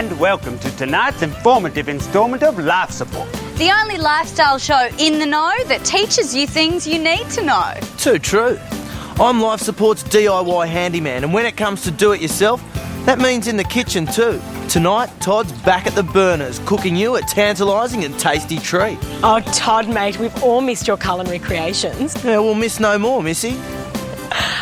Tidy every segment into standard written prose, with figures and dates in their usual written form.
and welcome to tonight's informative instalment of Life Support. The only lifestyle show in the know that teaches you things you need to know. Too true. I'm Life Support's DIY handyman, and when it comes to do it yourself, that means in the kitchen too. Tonight, Todd's back at the burners, cooking you a tantalising and tasty treat. Oh, Todd, mate, we've all missed your culinary creations. Yeah, we'll miss no more, Missy.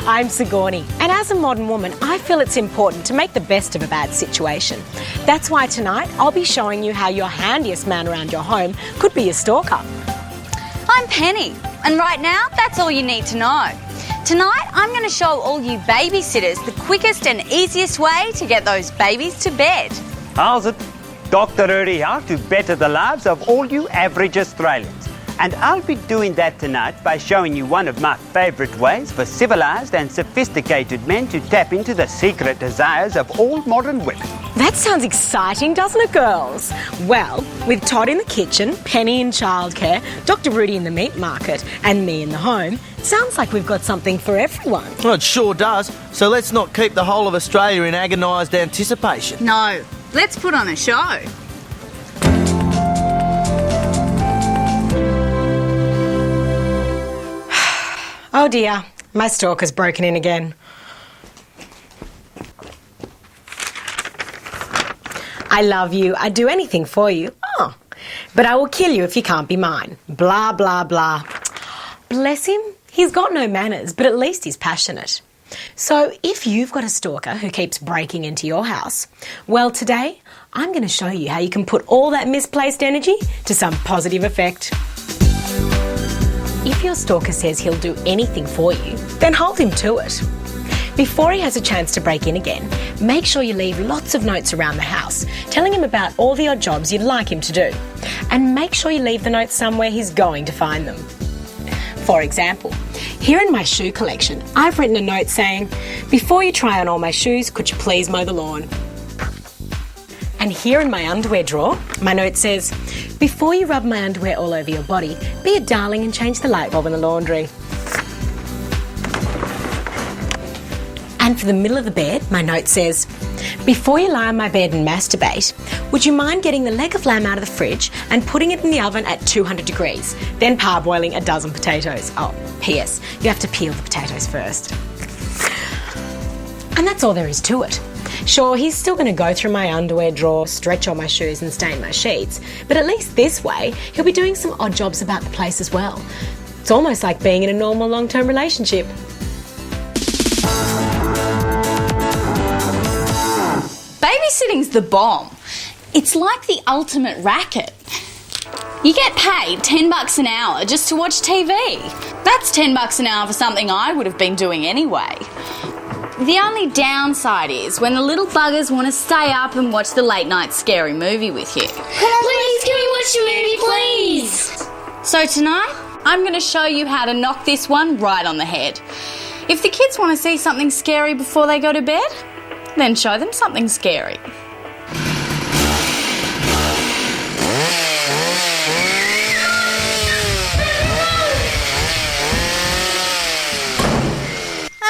I'm Sigourney, and as a modern woman, I feel it's important to make the best of a bad situation. That's why tonight I'll be showing you how your handiest man around your home could be your stalker. I'm Penny, and right now, that's all you need to know. Tonight, I'm going to show all you babysitters the quickest and easiest way to get those babies to bed. How's it? Dr. Rudy here to better the lives of all you average Australians. And I'll be doing that tonight by showing you one of my favourite ways for civilised and sophisticated men to tap into the secret desires of all modern women. That sounds exciting, doesn't it, girls? Well, with Todd in the kitchen, Penny in childcare, Dr. Rudy in the meat market, and me in the home, sounds like we've got something for everyone. Well, it sure does. So let's not keep the whole of Australia in agonised anticipation. No, let's put on a show. Oh dear, my stalker's broken in again. I love you, I'd do anything for you. Oh, but I will kill you if you can't be mine. Blah, blah, blah. Bless him, he's got no manners, but at least he's passionate. So if you've got a stalker who keeps breaking into your house, well, today I'm going to show you how you can put all that misplaced energy to some positive effect. If your stalker says he'll do anything for you, then hold him to it. Before he has a chance to break in again, make sure you leave lots of notes around the house, telling him about all the odd jobs you'd like him to do. And make sure you leave the notes somewhere he's going to find them. For example, here in my shoe collection, I've written a note saying, "Before you try on all my shoes, could you please mow the lawn?" And here in my underwear drawer, my note says, "Before you rub my underwear all over your body, be a darling and change the light bulb in the laundry." And for the middle of the bed, my note says, "Before you lie on my bed and masturbate, would you mind getting the leg of lamb out of the fridge and putting it in the oven at 200 degrees, then parboiling a dozen potatoes? Oh, P.S. You have to peel the potatoes first." And that's all there is to it. Sure, he's still going to go through my underwear drawer, stretch all my shoes and stain my sheets, but at least this way, he'll be doing some odd jobs about the place as well. It's almost like being in a normal long-term relationship. Babysitting's the bomb. It's like the ultimate racket. You get paid $10 an hour just to watch TV. That's $10 an hour for something I would have been doing anyway. The only downside is when the little buggers want to stay up and watch the late night scary movie with you. Please, can we watch the movie, please? So tonight, I'm going to show you how to knock this one right on the head. If the kids want to see something scary before they go to bed, then show them something scary.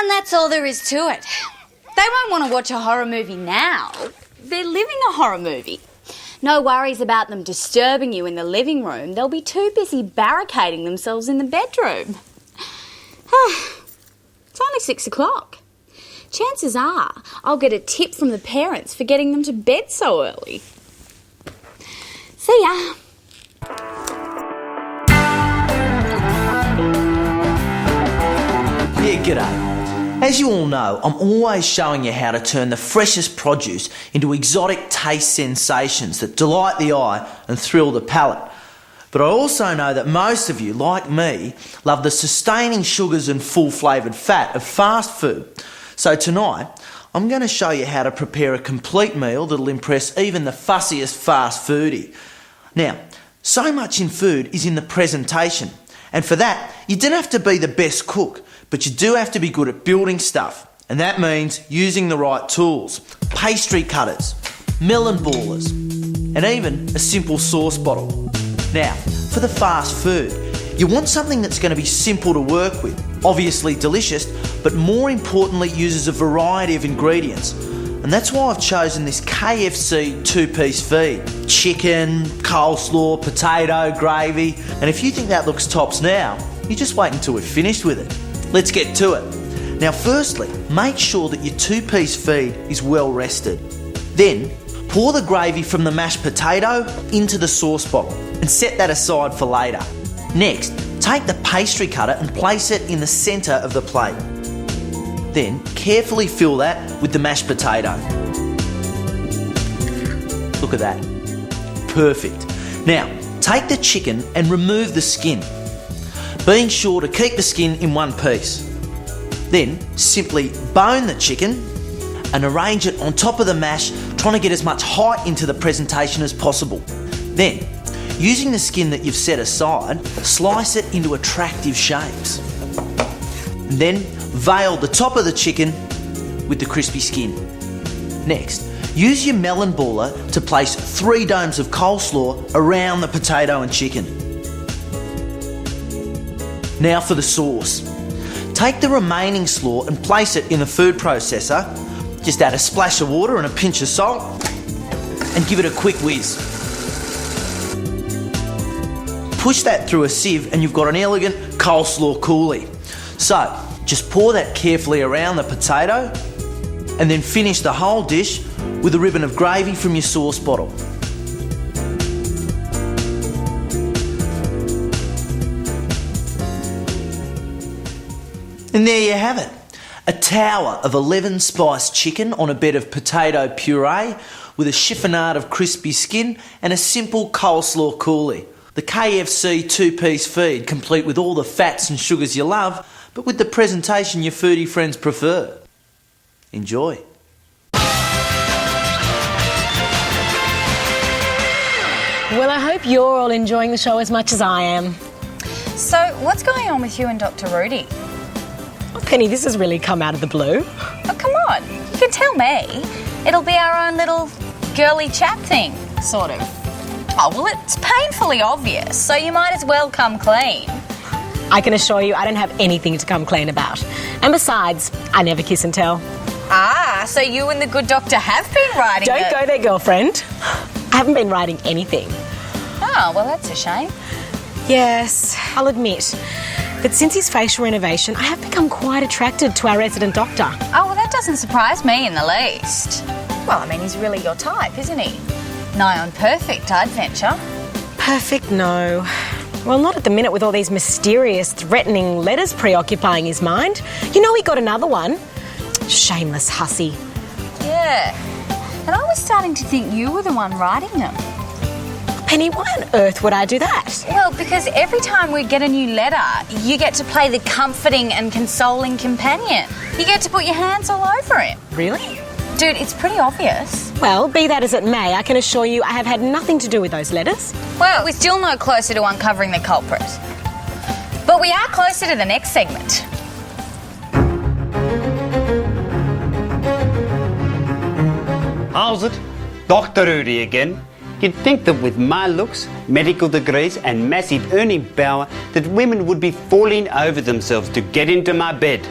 And that's all there is to it. They won't want to watch a horror movie now. They're living a horror movie. No worries about them disturbing you in the living room. They'll be too busy barricading themselves in the bedroom. It's only 6 o'clock. Chances are I'll get a tip from the parents for getting them to bed so early. See ya. Yeah, g'day. As you all know, I'm always showing you how to turn the freshest produce into exotic taste sensations that delight the eye and thrill the palate. But I also know that most of you, like me, love the sustaining sugars and full-flavoured fat of fast food. So tonight, I'm going to show you how to prepare a complete meal that'll impress even the fussiest fast foodie. Now, so much in food is in the presentation, and for that, you don't have to be the best cook, but you do have to be good at building stuff, and that means using the right tools, pastry cutters, melon ballers, and even a simple sauce bottle. Now, for the fast food, you want something that's going to be simple to work with, obviously delicious, but more importantly uses a variety of ingredients. And that's why I've chosen this KFC two-piece feed. Chicken, coleslaw, potato, gravy. And if you think that looks tops now, you just wait until we're finished with it. Let's get to it. Now firstly, make sure that your two-piece feed is well rested. Then, pour the gravy from the mashed potato into the sauce bottle and set that aside for later. Next, take the pastry cutter and place it in the centre of the plate. Then, carefully fill that with the mashed potato. Look at that. Perfect. Now, take the chicken and remove the skin, being sure to keep the skin in one piece. Then, simply bone the chicken and arrange it on top of the mash, trying to get as much height into the presentation as possible. Then, using the skin that you've set aside, slice it into attractive shapes. And then, veil the top of the chicken with the crispy skin. Next, use your melon baller to place 3 domes of coleslaw around the potato and chicken. Now for the sauce. Take the remaining slaw and place it in the food processor. Just add a splash of water and a pinch of salt and give it a quick whiz. Push that through a sieve and you've got an elegant coleslaw coulis. So, just pour that carefully around the potato and then finish the whole dish with a ribbon of gravy from your sauce bottle. And there you have it. A tower of 11 spiced chicken on a bed of potato puree with a chiffonade of crispy skin and a simple coleslaw coulis. The KFC two-piece feed, complete with all the fats and sugars you love, but with the presentation your foodie friends prefer. Enjoy. Well, I hope you're all enjoying the show as much as I am. So, what's going on with you and Dr. Rudy? Oh, Penny, this has really come out of the blue. Oh, come on. You can tell me. It'll be our own little girly chat thing, sort of. Oh, well, it's painfully obvious, so you might as well come clean. I can assure you I don't have anything to come clean about. And besides, I never kiss and tell. Ah, so you and the good doctor have been writing Don't go there, girlfriend. I haven't been writing anything. Oh, well, that's a shame. Yes, I'll admit that since his facial renovation, I have become quite attracted to our resident doctor. Oh, well, that doesn't surprise me in the least. Well, I mean, he's really your type, isn't he? Nigh on perfect, I'd venture. Perfect, no. Well, not at the minute with all these mysterious, threatening letters preoccupying his mind. You know he got another one. Shameless hussy. Yeah. And I was starting to think you were the one writing them. Penny, why on earth would I do that? Well, because every time we get a new letter, you get to play the comforting and consoling companion. You get to put your hands all over him. Really? Dude, it's pretty obvious. Well, be that as it may, I can assure you I have had nothing to do with those letters. Well, we're still no closer to uncovering the culprit. But we are closer to the next segment. How's it? Dr. Rudy again. You'd think that with my looks, medical degrees and massive earning power that women would be falling over themselves to get into my bed.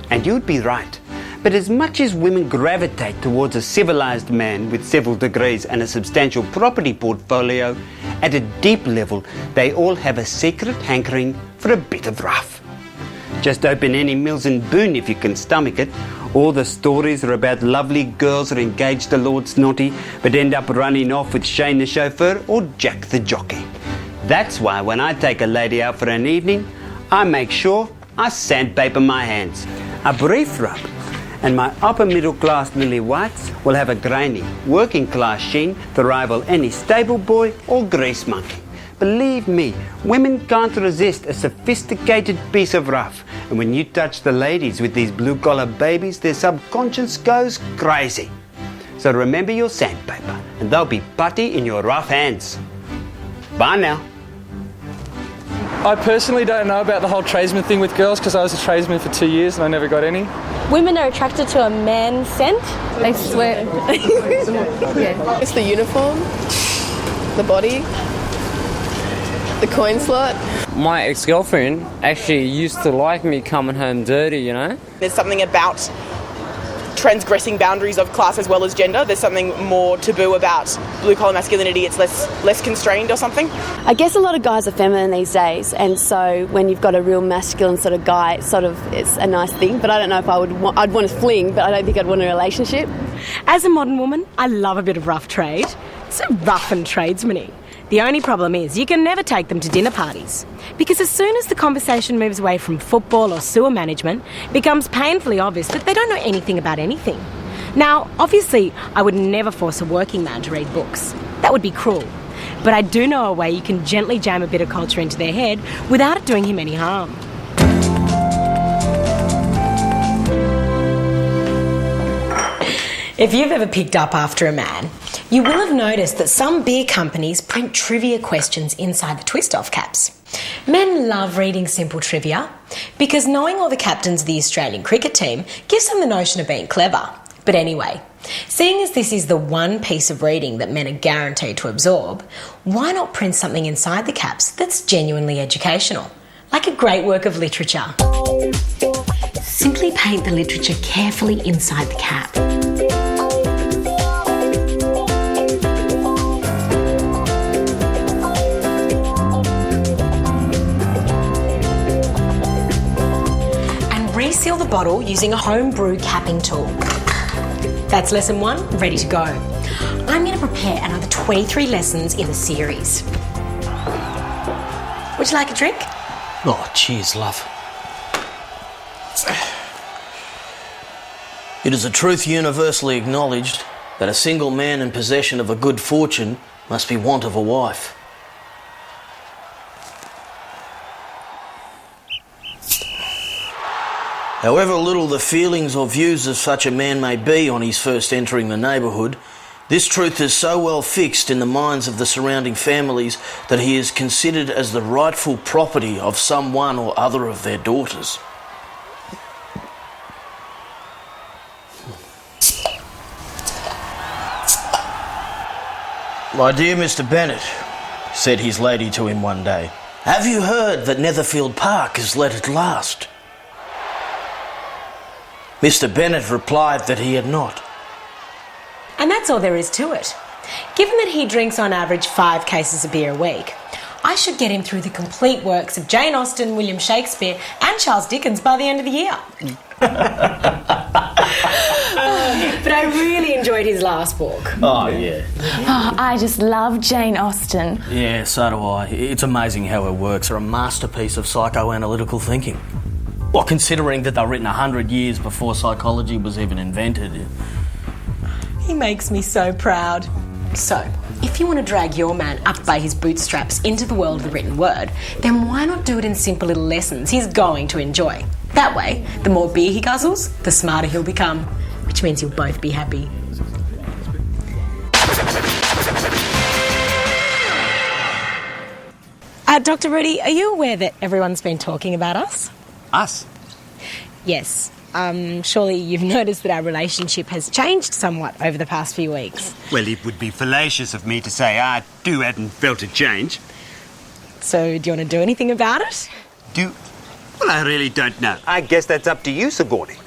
And you'd be right. But as much as women gravitate towards a civilized man with several degrees and a substantial property portfolio, at a deep level they all have a secret hankering for a bit of rough. Just open any Mills and Boon if you can stomach it. All the stories are about lovely girls who are engaged to Lord Snotty but end up running off with Shane the chauffeur or Jack the jockey. That's why when I take a lady out for an evening, I make sure I sandpaper my hands. A brief rub, and my upper middle class lily whites will have a grainy, working class sheen to rival any stable boy or grease monkey. Believe me, women can't resist a sophisticated piece of rough, and when you touch the ladies with these blue collar babies, their subconscious goes crazy. So remember your sandpaper, and they'll be putty in your rough hands. Bye now. I personally don't know about the whole tradesman thing with girls because I was a tradesman for 2 years and I never got any. Women are attracted to a man scent. I swear. It's the uniform, the body, the coin slot. My ex-girlfriend actually used to like me coming home dirty, you know? There's something about transgressing boundaries of class as well as gender. There's something more taboo about blue-collar masculinity. It's less constrained or something. I guess a lot of guys are feminine these days, and so when you've got a real masculine sort of guy, it's a nice thing. But I don't know if I'd want to fling, but I don't think I'd want a relationship. As a modern woman, I love a bit of rough trade. So rough and tradesman-y. The only problem is you can never take them to dinner parties, because as soon as the conversation moves away from football or sewer management, it becomes painfully obvious that they don't know anything about anything. Now, obviously, I would never force a working man to read books. That would be cruel. But I do know a way you can gently jam a bit of culture into their head without it doing him any harm. If you've ever picked up after a man, you will have noticed that some beer companies print trivia questions inside the twist-off caps. Men love reading simple trivia because knowing all the captains of the Australian cricket team gives them the notion of being clever. But anyway, seeing as this is the one piece of reading that men are guaranteed to absorb, why not print something inside the caps that's genuinely educational, like a great work of literature? Simply paint the literature carefully inside the cap. Reseal the bottle using a homebrew capping tool. That's lesson 1, ready to go. I'm going to prepare another 23 lessons in the series. Would you like a drink? Oh, cheers, love. It is a truth universally acknowledged that a single man in possession of a good fortune must be want of a wife. However little the feelings or views of such a man may be on his first entering the neighbourhood, this truth is so well fixed in the minds of the surrounding families that he is considered as the rightful property of some one or other of their daughters. "My dear Mr. Bennett," said his lady to him one day, "have you heard that Netherfield Park is let at last?" Mr. Bennett replied that he had not. And that's all there is to it. Given that he drinks on average 5 cases of beer a week, I should get him through the complete works of Jane Austen, William Shakespeare and Charles Dickens by the end of the year. But I really enjoyed his last book. Oh, yeah. Oh, I just love Jane Austen. Yeah, so do I. It's amazing how her works are a masterpiece of psychoanalytical thinking. Well, considering that they were written 100 years before psychology was even invented. He makes me so proud. So, if you want to drag your man up by his bootstraps into the world of the written word, then why not do it in simple little lessons he's going to enjoy? That way, the more beer he guzzles, the smarter he'll become, which means you'll both be happy. Dr. Rudy, are you aware that everyone's been talking about us? Us? Yes. Surely you've noticed that our relationship has changed somewhat over the past few weeks. Well, it would be fallacious of me to say I too hadn't felt a change. So, do you want to do anything about it? Well, I really don't know. I guess that's up to you, Sigourney.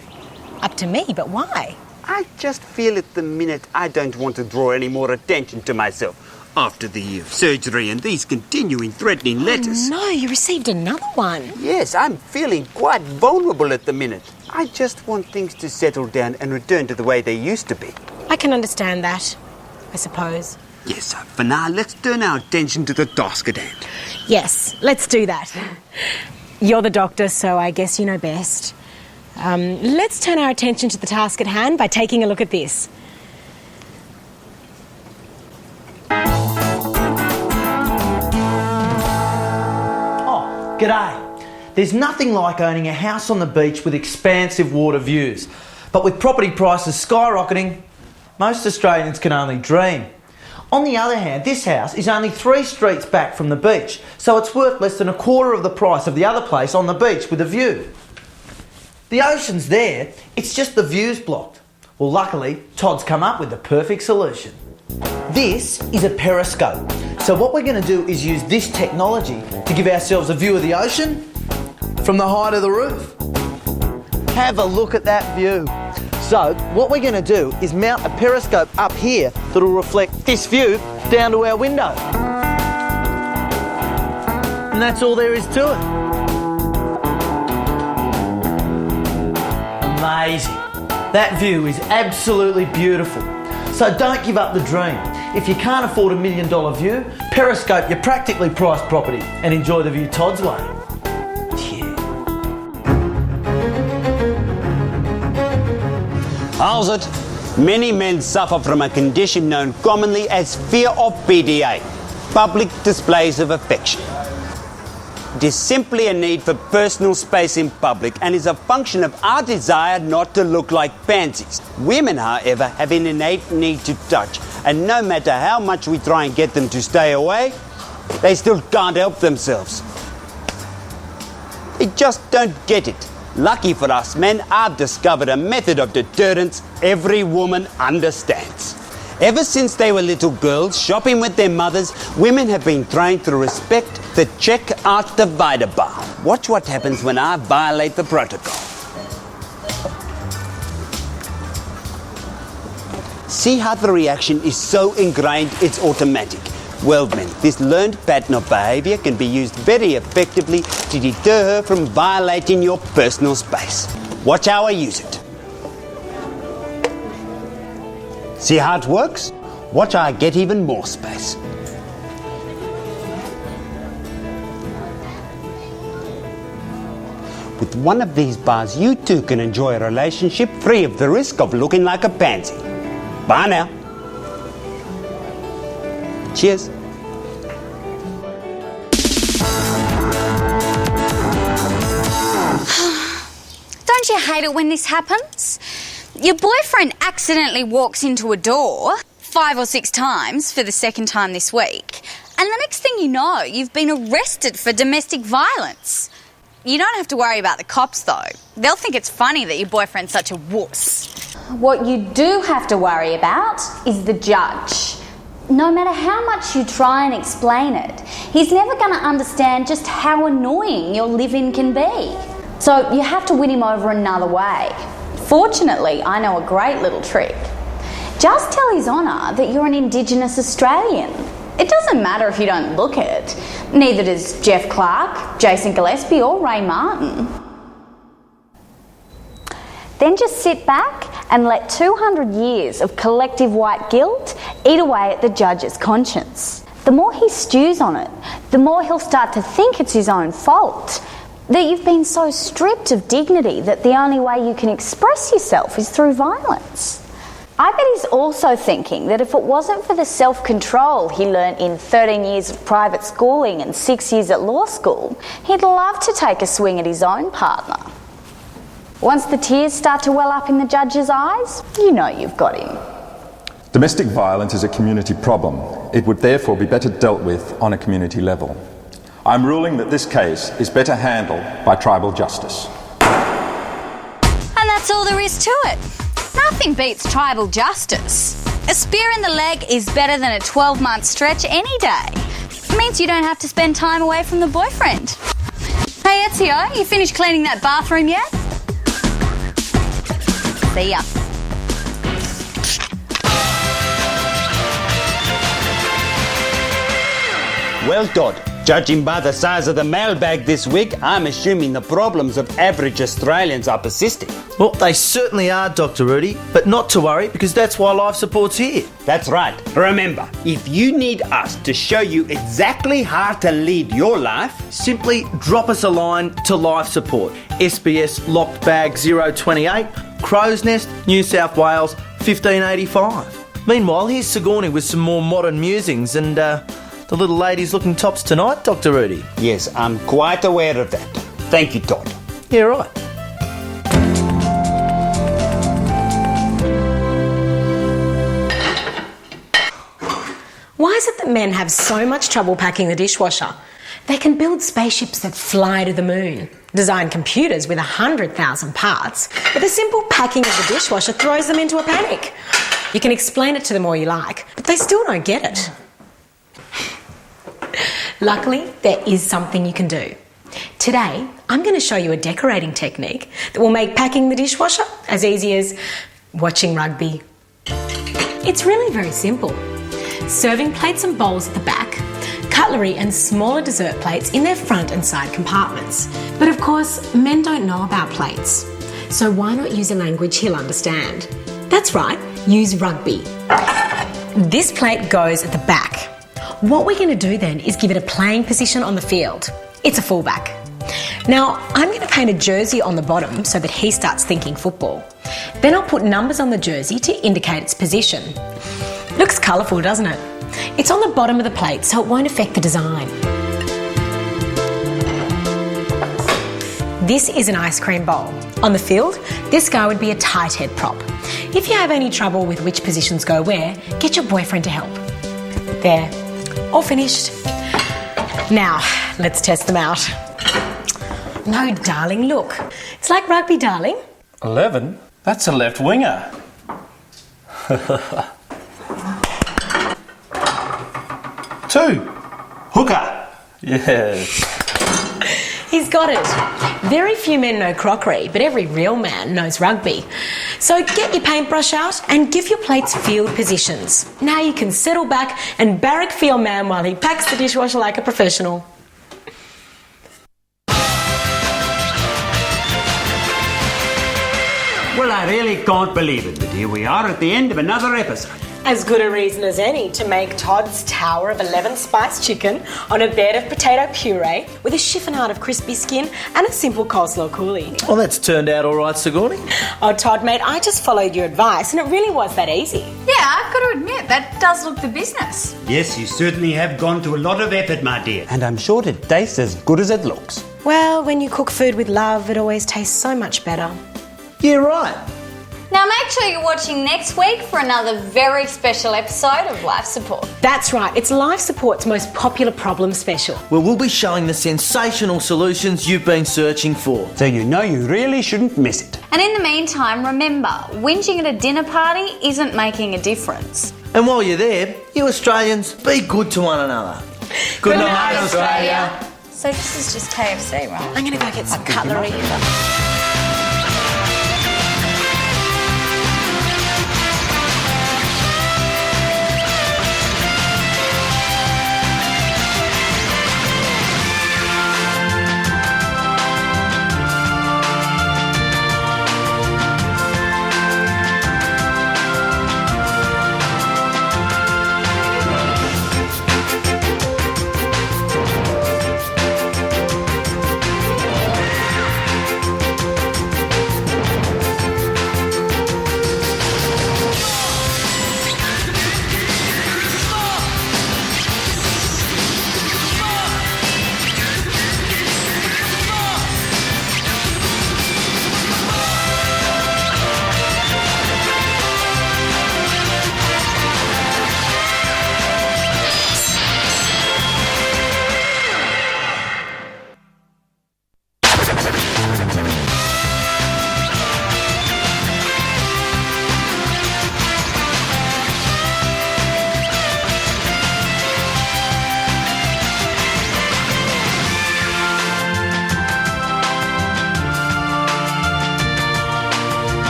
Up to me, but why? I just feel at the minute I don't want to draw any more attention to myself after the surgery and these continuing threatening letters. Oh, no, you received another one. Yes, I'm feeling quite vulnerable at the minute. I just want things to settle down and return to the way they used to be. I can understand that, I suppose. Yes, so for now, let's turn our attention to the task at hand. Yes, let's do that. You're the doctor, so I guess you know best. Let's turn our attention to the task at hand by taking a look at this. G'day. There's nothing like owning a house on the beach with expansive water views. But with property prices skyrocketing, most Australians can only dream. On the other hand, this house is only 3 streets back from the beach, so it's worth less than a quarter of the price of the other place on the beach with a view. The ocean's there, it's just the view's blocked. Well, luckily, Todd's come up with the perfect solution. This is a periscope. So what we're going to do is use this technology to give ourselves a view of the ocean from the height of the roof. Have a look at that view. So what we're going to do is mount a periscope up here that'll reflect this view down to our window. And that's all there is to it. Amazing. That view is absolutely beautiful. So don't give up the dream. If you can't afford $1 million view, periscope your practically priced property and enjoy the view Todd's way. How's it? Many men suffer from a condition known commonly as fear of PDA, public displays of affection. It is simply a need for personal space in public and is a function of our desire not to look like pansies. Women, however, have an innate need to touch, and no matter how much we try and get them to stay away, they still can't help themselves. They just don't get it. Lucky for us men, I've discovered a method of deterrence every woman understands. Ever since they were little girls shopping with their mothers, women have been trained to respect the check-out divider bar. Watch what happens when I violate the protocol. See how the reaction is so ingrained it's automatic. Well then, this learned pattern of behaviour can be used very effectively to deter her from violating your personal space. Watch how I use it. See how it works? Watch how I get even more space. With one of these bars, you too can enjoy a relationship free of the risk of looking like a pansy. Bye now. Cheers. Don't you hate it when this happens? Your boyfriend accidentally walks into a door 5 or 6 times for the second time this week, and the next thing you know, you've been arrested for domestic violence. You don't have to worry about the cops, though. They'll think it's funny that your boyfriend's such a wuss. What you do have to worry about is the judge. No matter how much you try and explain it, he's never going to understand just how annoying your live-in can be. So you have to win him over another way. Fortunately, I know a great little trick. Just tell His Honour that you're an Indigenous Australian. It doesn't matter if you don't look it. Neither does Jeff Clark, Jason Gillespie or Ray Martin. Then just sit back and let 200 years of collective white guilt eat away at the judge's conscience. The more he stews on it, the more he'll start to think it's his own fault. That you've been so stripped of dignity that the only way you can express yourself is through violence. I bet he's also thinking that if it wasn't for the self-control he learnt in 13 years of private schooling and 6 years at law school, he'd love to take a swing at his own partner. Once the tears start to well up in the judge's eyes, you know you've got him. Domestic violence is a community problem. It would therefore be better dealt with on a community level. I'm ruling that this case is better handled by tribal justice. And that's all there is to it. Nothing beats tribal justice. A spear in the leg is better than a 12-month stretch any day. It means you don't have to spend time away from the boyfriend. Hey Ezio, you finished cleaning that bathroom yet? See ya. Well, Todd, judging by the size of the mailbag this week, I'm assuming the problems of average Australians are persisting. Well, they certainly are, Dr. Rudy, but not to worry because that's why Life Support's here. That's right. Remember, if you need us to show you exactly how to lead your life, simply drop us a line to Life Support, SBS Locked Bag 028, Crow's Nest, New South Wales, 1585. Meanwhile, here's Sigourney with some more modern musings and the little lady's looking tops tonight, Dr. Rudy. Yes, I'm quite aware of that. Thank you, Todd. Yeah, right. Why is it that men have so much trouble packing the dishwasher? They can build spaceships that fly to the moon, design computers with 100,000 parts, but the simple packing of the dishwasher throws them into a panic. You can explain it to them all you like, but they still don't get it. Luckily, there is something you can do. Today, I'm going to show you a decorating technique that will make packing the dishwasher as easy as Watching rugby. It's really very simple. Serving plates and bowls at the back, cutlery and smaller dessert plates in their front and side compartments. But of course, men don't know about plates. So why not use a language he'll understand? That's right, use rugby. This plate goes at the back. What we're going to do then is give it a playing position on the field. It's a fullback. Now, I'm going to paint a jersey on the bottom so that he starts thinking football. Then I'll put numbers on the jersey to indicate its position. Looks colourful, doesn't it? It's on the bottom of the plate, so it won't affect the design. This is an ice cream bowl. On the field, this guy would be a tight head prop. If you have any trouble with which positions go where, get your boyfriend to help. There, all finished. Now, let's test them out. No, darling, look. It's like rugby, darling. 11? That's a left winger. 2. Hooker. Yes. He's got it. Very few men know crockery, but every real man knows rugby. So get your paintbrush out and give your plates field positions. Now you can settle back and barrack for your man while he packs the dishwasher like a professional. Well, I really can't believe it, but here we are at the end of another episode. As good a reason as any to make Todd's Tower of 11 spiced chicken on a bed of potato puree with a chiffonade of crispy skin and a simple coleslaw coulis. Well, that's turned out all right, Sigourney. Oh, Todd, mate, I just followed your advice and it really was that easy. Yeah, I've got to admit, that does look the business. Yes, you certainly have gone to a lot of effort, my dear. And I'm sure it tastes as good as it looks. Well, when you cook food with love, it always tastes so much better. Yeah, right. Now make sure you're watching next week for another very special episode of Life Support. That's right, it's Life Support's most popular problem special. Where we'll be showing the sensational solutions you've been searching for. So you know you really shouldn't miss it. And in the meantime, remember, whinging at a dinner party isn't making a difference. And while you're there, you Australians, be good to one another. Good night, Australia. So this is just KFC, right? I'm going to go get some cutlery.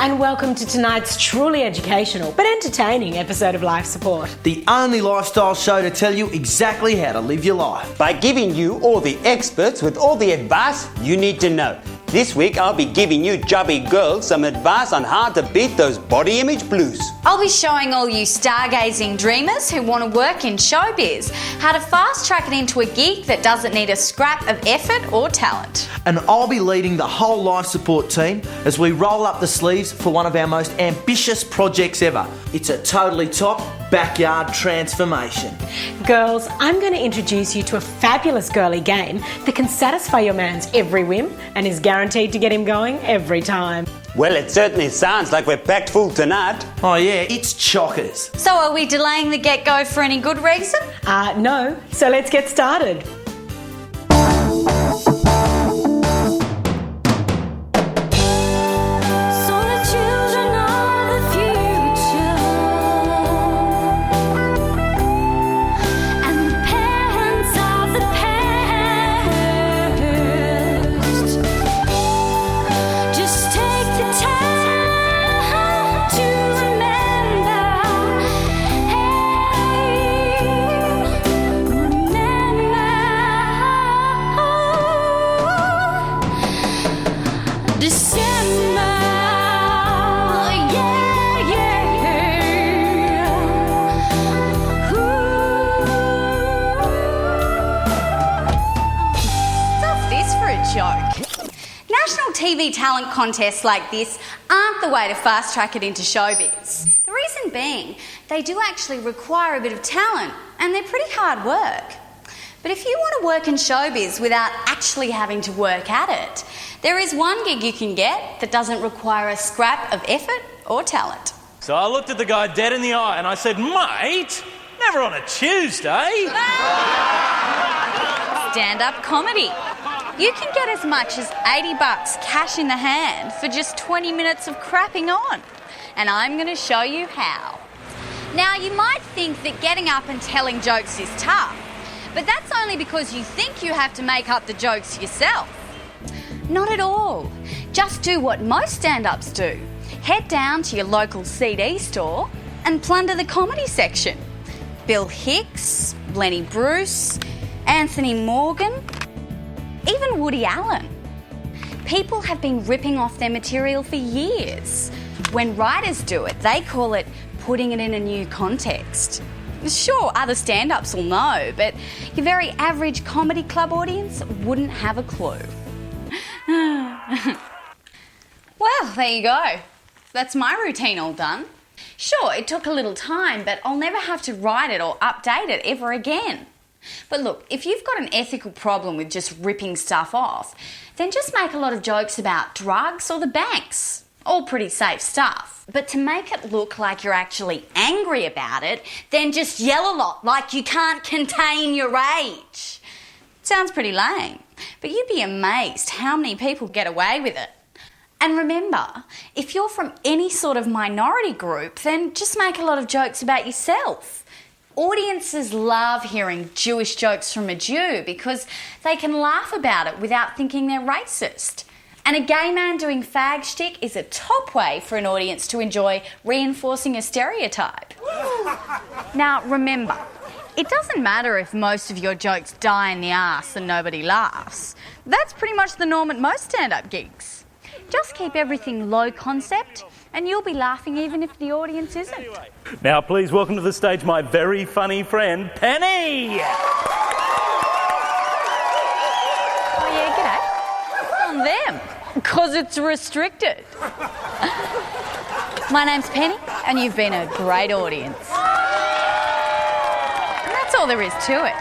And welcome to tonight's truly educational but entertaining episode of Life Support. The only lifestyle show to tell you exactly how to live your life. By giving you all the experts with all the advice you need to know. This week I'll be giving you chubby girls some advice on how to beat those body image blues. I'll be showing all you stargazing dreamers who want to work in showbiz how to fast track it into a gig that doesn't need a scrap of effort or talent. And I'll be leading the whole Life Support team as we roll up the sleeves for one of our most ambitious projects ever. It's a totally top, backyard transformation. Girls, I'm going to introduce you to a fabulous girly game that can satisfy your man's every whim and is guaranteed to get him going every time. Well, it certainly sounds like we're packed full tonight. Oh yeah, it's chockers. So are we delaying the get-go for any good reason? No, so let's get started. TV talent contests like this aren't the way to fast track it into showbiz. The reason being, they do actually require a bit of talent and they're pretty hard work. But if you want to work in showbiz without actually having to work at it, there is one gig you can get that doesn't require a scrap of effort or talent. So I looked at the guy dead in the eye and I said, mate, never on a Tuesday. Stand-up comedy. You can get as much as $80 cash in the hand for just 20 minutes of crapping on. And I'm going to show you how. Now, you might think that getting up and telling jokes is tough, but that's only because you think you have to make up the jokes yourself. Not at all. Just do what most stand-ups do. Head down to your local CD store and plunder the comedy section. Bill Hicks, Lenny Bruce, Anthony Morgan, even Woody Allen. People have been ripping off their material for years. When writers do it, they call it putting it in a new context. Sure, other stand-ups will know, but your very average comedy club audience wouldn't have a clue. Well, there you go. That's my routine all done. Sure, it took a little time, but I'll never have to write it or update it ever again. But look, if you've got an ethical problem with just ripping stuff off, then just make a lot of jokes about drugs or the banks. All pretty safe stuff. But to make it look like you're actually angry about it, then just yell a lot like you can't contain your rage. Sounds pretty lame, but you'd be amazed how many people get away with it. And remember, if you're from any sort of minority group, then just make a lot of jokes about yourself. Audiences love hearing Jewish jokes from a Jew because they can laugh about it without thinking they're racist. And a gay man doing fag shtick is a top way for an audience to enjoy reinforcing a stereotype. Now, remember, it doesn't matter if most of your jokes die in the arse and nobody laughs. That's pretty much the norm at most stand-up gigs. Just keep everything low concept and you'll be laughing even if the audience isn't. Now please welcome to the stage my very funny friend, Penny! Oh yeah, g'day. On them, because it's restricted. My name's Penny and you've been a great audience. And that's all there is to it.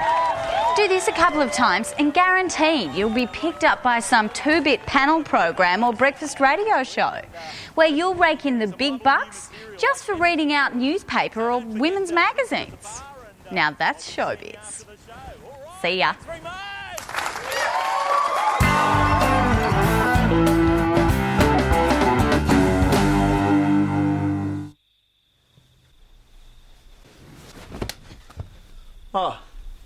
Do this a couple of times and guaranteed you'll be picked up by some 2-bit panel program or breakfast radio show where you'll rake in the big bucks just for reading out newspaper or women's magazines. Now that's showbiz. See ya. Oh,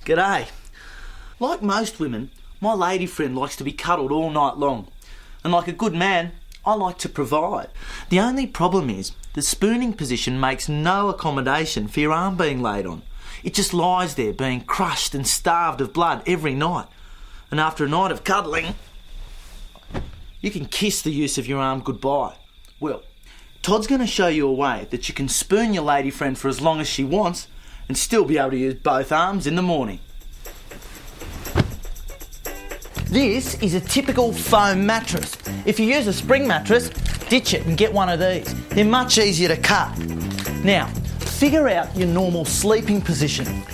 g'day. Like most women, my lady friend likes to be cuddled all night long. And like a good man, I like to provide. The only problem is the spooning position makes no accommodation for your arm being laid on. It just lies there being crushed and starved of blood every night. And after a night of cuddling, you can kiss the use of your arm goodbye. Well, Todd's going to show you a way that you can spoon your lady friend for as long as she wants and still be able to use both arms in the morning. This is a typical foam mattress. If you use a spring mattress, ditch it and get one of these. They're much easier to cut. Now, figure out your normal sleeping position.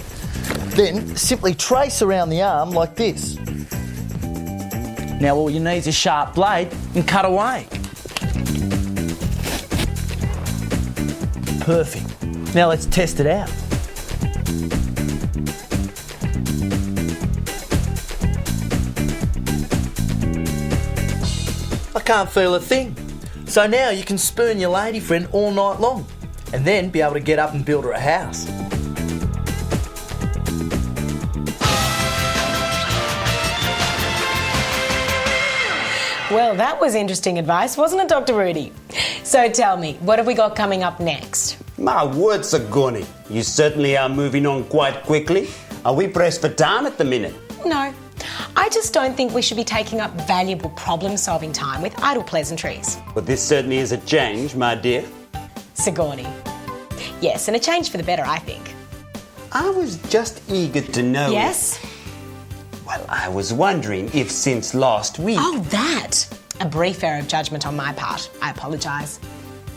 Then simply trace around the arm like this. Now all you need is a sharp blade and cut away. Perfect. Now let's test it out. I can't feel a thing. So now you can spoon your lady friend all night long and then be able to get up and build her a house. Well, that was interesting advice, wasn't it, Dr. Rudy? So tell me, what have we got coming up next? My word, Sigourney, you certainly are moving on quite quickly. Are we pressed for time at the minute? No. I just don't think we should be taking up valuable problem-solving time with idle pleasantries. Well, this certainly is a change, my dear. Sigourney. Yes, and a change for the better, I think. I was just eager to know... Yes? Well, I was wondering if since last week... Oh, that! A brief error of judgment on my part. I apologise.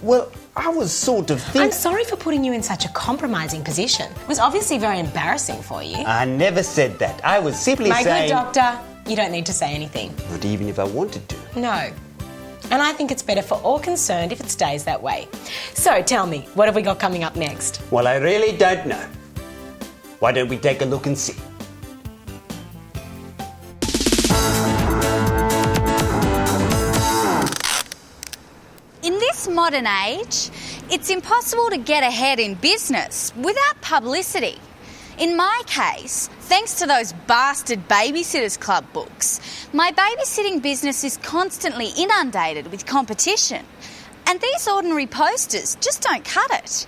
Well, I was sort of thinking... I'm sorry for putting you in such a compromising position. It was obviously very embarrassing for you. I never said that. I was simply My saying... good doctor, you don't need to say anything. Not even if I wanted to. No. And I think it's better for all concerned if it stays that way. So tell me, what have we got coming up next? Well, I really don't know. Why don't we take a look and see? In this modern age, it's impossible to get ahead in business without publicity. In my case, thanks to those bastard Babysitters Club books, my babysitting business is constantly inundated with competition. And these ordinary posters just don't cut it.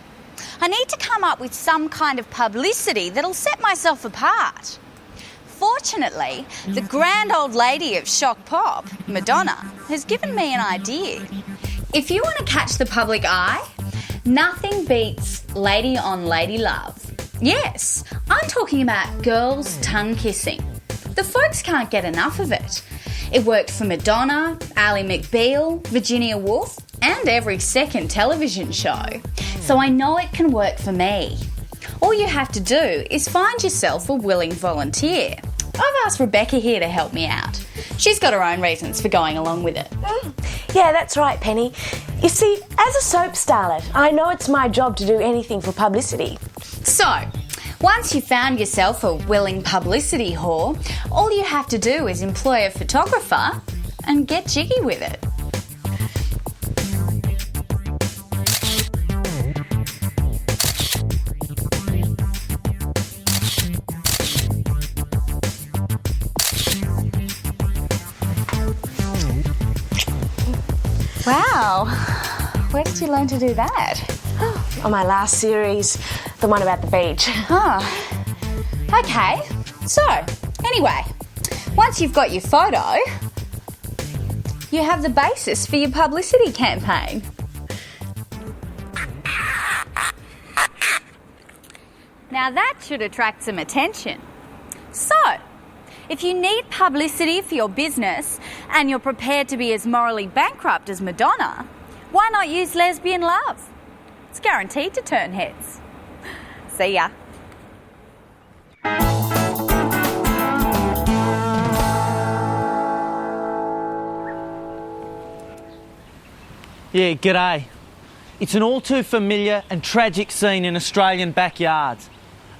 I need to come up with some kind of publicity that'll set myself apart. Fortunately, the grand old lady of shock pop, Madonna, has given me an idea. If you want to catch the public eye, nothing beats lady on lady love. Yes, I'm talking about girls tongue kissing. The folks can't get enough of it. It worked for Madonna, Ally McBeal, Virginia Woolf, and every second television show. So I know it can work for me. All you have to do is find yourself a willing volunteer. I've asked Rebecca here to help me out. She's got her own reasons for going along with it. Yeah, that's right, Penny. You see, as a soap starlet, I know it's my job to do anything for publicity. So, once you've found yourself a willing publicity whore, all you have to do is employ a photographer and get jiggy with it. Wow, where did you learn to do that? On my last series, the one about the beach. Oh, okay. So, anyway, once you've got your photo, you have the basis for your publicity campaign. Now that should attract some attention. So, if you need publicity for your business and you're prepared to be as morally bankrupt as Madonna, why not use lesbian love? It's guaranteed to turn heads. See ya. Yeah, g'day. It's an all too familiar and tragic scene in Australian backyards.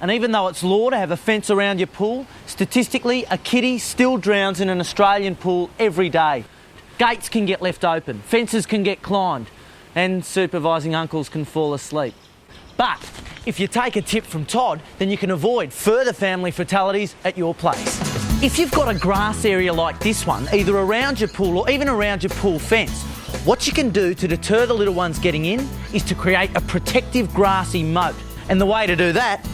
And even though it's law to have a fence around your pool, statistically a kiddie still drowns in an Australian pool every day. Gates can get left open, fences can get climbed, and supervising uncles can fall asleep. But if you take a tip from Todd, then you can avoid further family fatalities at your place. If you've got a grass area like this one, either around your pool or even around your pool fence, what you can do to deter the little ones getting in is to create a protective grassy moat. And the way to do that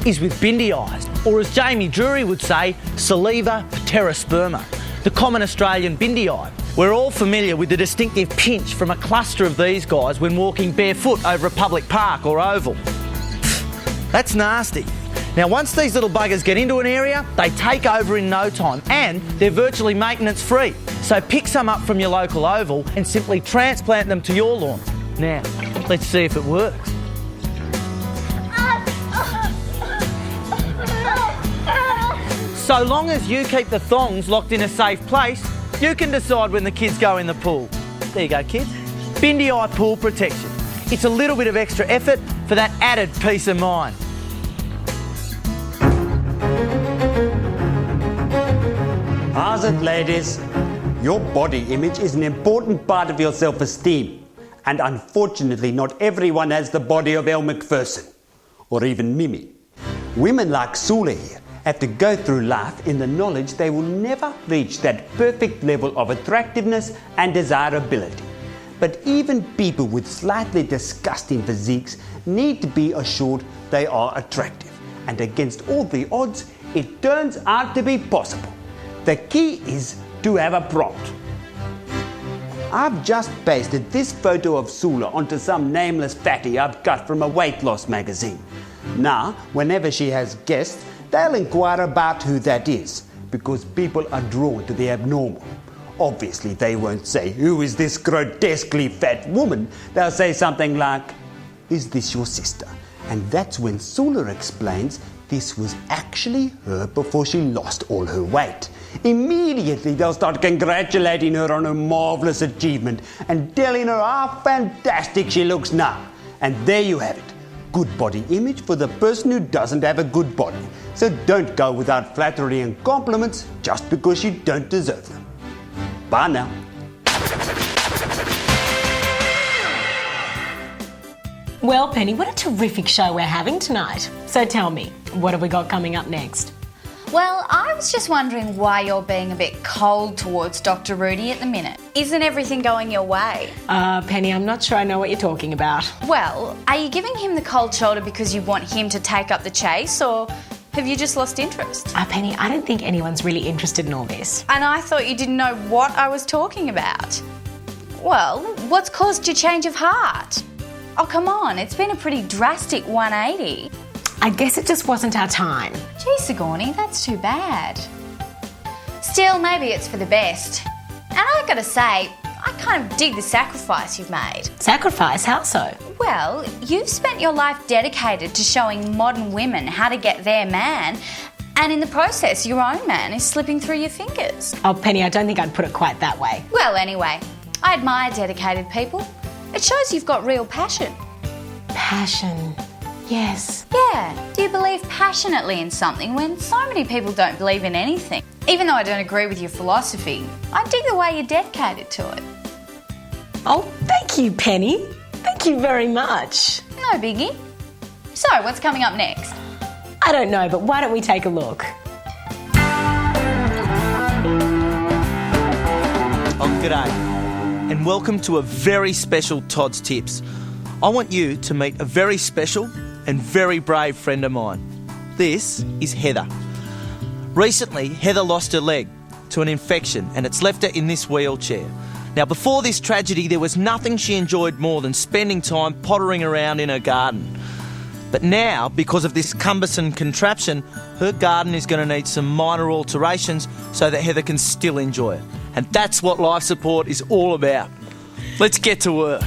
is with bindii, or as Jamie Drury would say, Saliva pterosperma, the common Australian bindii. We're all familiar with the distinctive pinch from a cluster of these guys when walking barefoot over a public park or oval. That's nasty. Now, once these little buggers get into an area, they take over in no time and they're virtually maintenance free. So pick some up from your local oval and simply transplant them to your lawn. Now, let's see if it works. So long as you keep the thongs locked in a safe place, you can decide when the kids go in the pool. There you go, kids. Bindi Eye Pool Protection. It's a little bit of extra effort for that added peace of mind. How's it, ladies? Your body image is an important part of your self-esteem. And unfortunately, not everyone has the body of Elle Macpherson. Or even Mimi. Women like Sula here have to go through life in the knowledge they will never reach that perfect level of attractiveness and desirability. But even people with slightly disgusting physiques need to be assured they are attractive. And against all the odds, it turns out to be possible. The key is to have a prompt. I've just pasted this photo of Sula onto some nameless fatty I've cut from a weight loss magazine. Now, whenever she has guests, they'll inquire about who that is, because people are drawn to the abnormal. Obviously, they won't say, "Who is this grotesquely fat woman?" They'll say something like, "Is this your sister?" And that's when Sula explains this was actually her before she lost all her weight. Immediately, they'll start congratulating her on her marvellous achievement and telling her how fantastic she looks now. And there you have it. Good body image for the person who doesn't have a good body. So don't go without flattery and compliments just because you don't deserve them. Bye now. Well, Penny, what a terrific show we're having tonight. So tell me, what have we got coming up next? Well, I was just wondering why you're being a bit cold towards Dr. Rudy at the minute. Isn't everything going your way? Penny, I'm not sure I know what you're talking about. Well, are you giving him the cold shoulder because you want him to take up the chase, or have you just lost interest? Penny, I don't think anyone's really interested in all this. And I thought you didn't know what I was talking about. Well, what's caused your change of heart? Oh, come on, it's been a pretty drastic 180. I guess it just wasn't our time. Gee, Sigourney, that's too bad. Still, maybe it's for the best. And I gotta say, I kind of dig the sacrifice you've made. Sacrifice? How so? Well, you've spent your life dedicated to showing modern women how to get their man, and in the process, your own man is slipping through your fingers. Oh, Penny, I don't think I'd put it quite that way. Well, anyway, I admire dedicated people. It shows you've got real passion. Passion. Yes. Yeah. Do you believe passionately in something when so many people don't believe in anything? Even though I don't agree with your philosophy, I dig the way you're dedicated to it. Oh, thank you, Penny. Thank you very much. No biggie. So, what's coming up next? I don't know, but why don't we take a look? Oh, g'day, and welcome to a very special Todd's Tips. I want you to meet a very special and very brave friend of mine. This is Heather. Recently, Heather lost her leg to an infection and it's left her in this wheelchair. Now, before this tragedy, there was nothing she enjoyed more than spending time pottering around in her garden. But now, because of this cumbersome contraption, her garden is going to need some minor alterations so that Heather can still enjoy it. And that's what life support is all about. Let's get to work.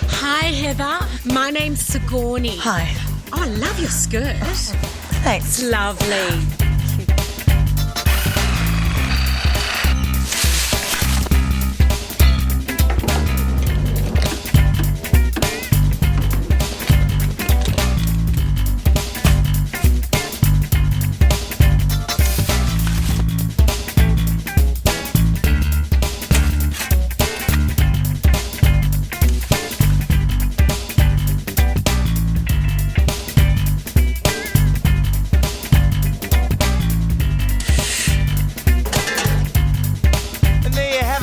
Hi, Heather. My name's Sigourney. Hi. Oh, I love your skirt. Thanks. It's lovely.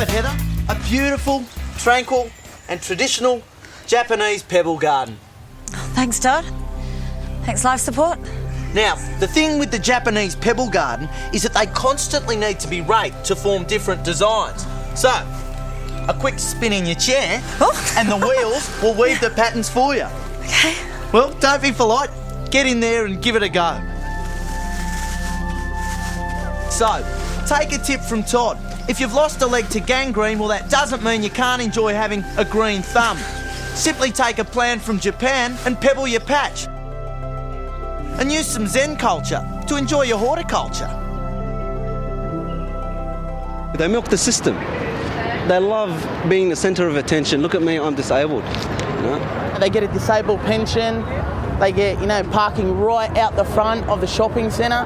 Heather, a beautiful, tranquil and traditional Japanese pebble garden. Thanks, Todd. Thanks, life support. Now, the thing with the Japanese pebble garden is that they constantly need to be raked to form different designs. So, a quick spin in your chair and the wheels will weave the patterns for you. Okay. Well, don't be polite. Get in there and give it a go. So, take a tip from Todd. If you've lost a leg to gangrene, well, that doesn't mean you can't enjoy having a green thumb. Simply take a plan from Japan and pebble your patch. And use some Zen culture to enjoy your horticulture. They milk the system. They love being the centre of attention. Look at me, I'm disabled. You know? They get a disabled pension. They get, parking right out the front of the shopping centre.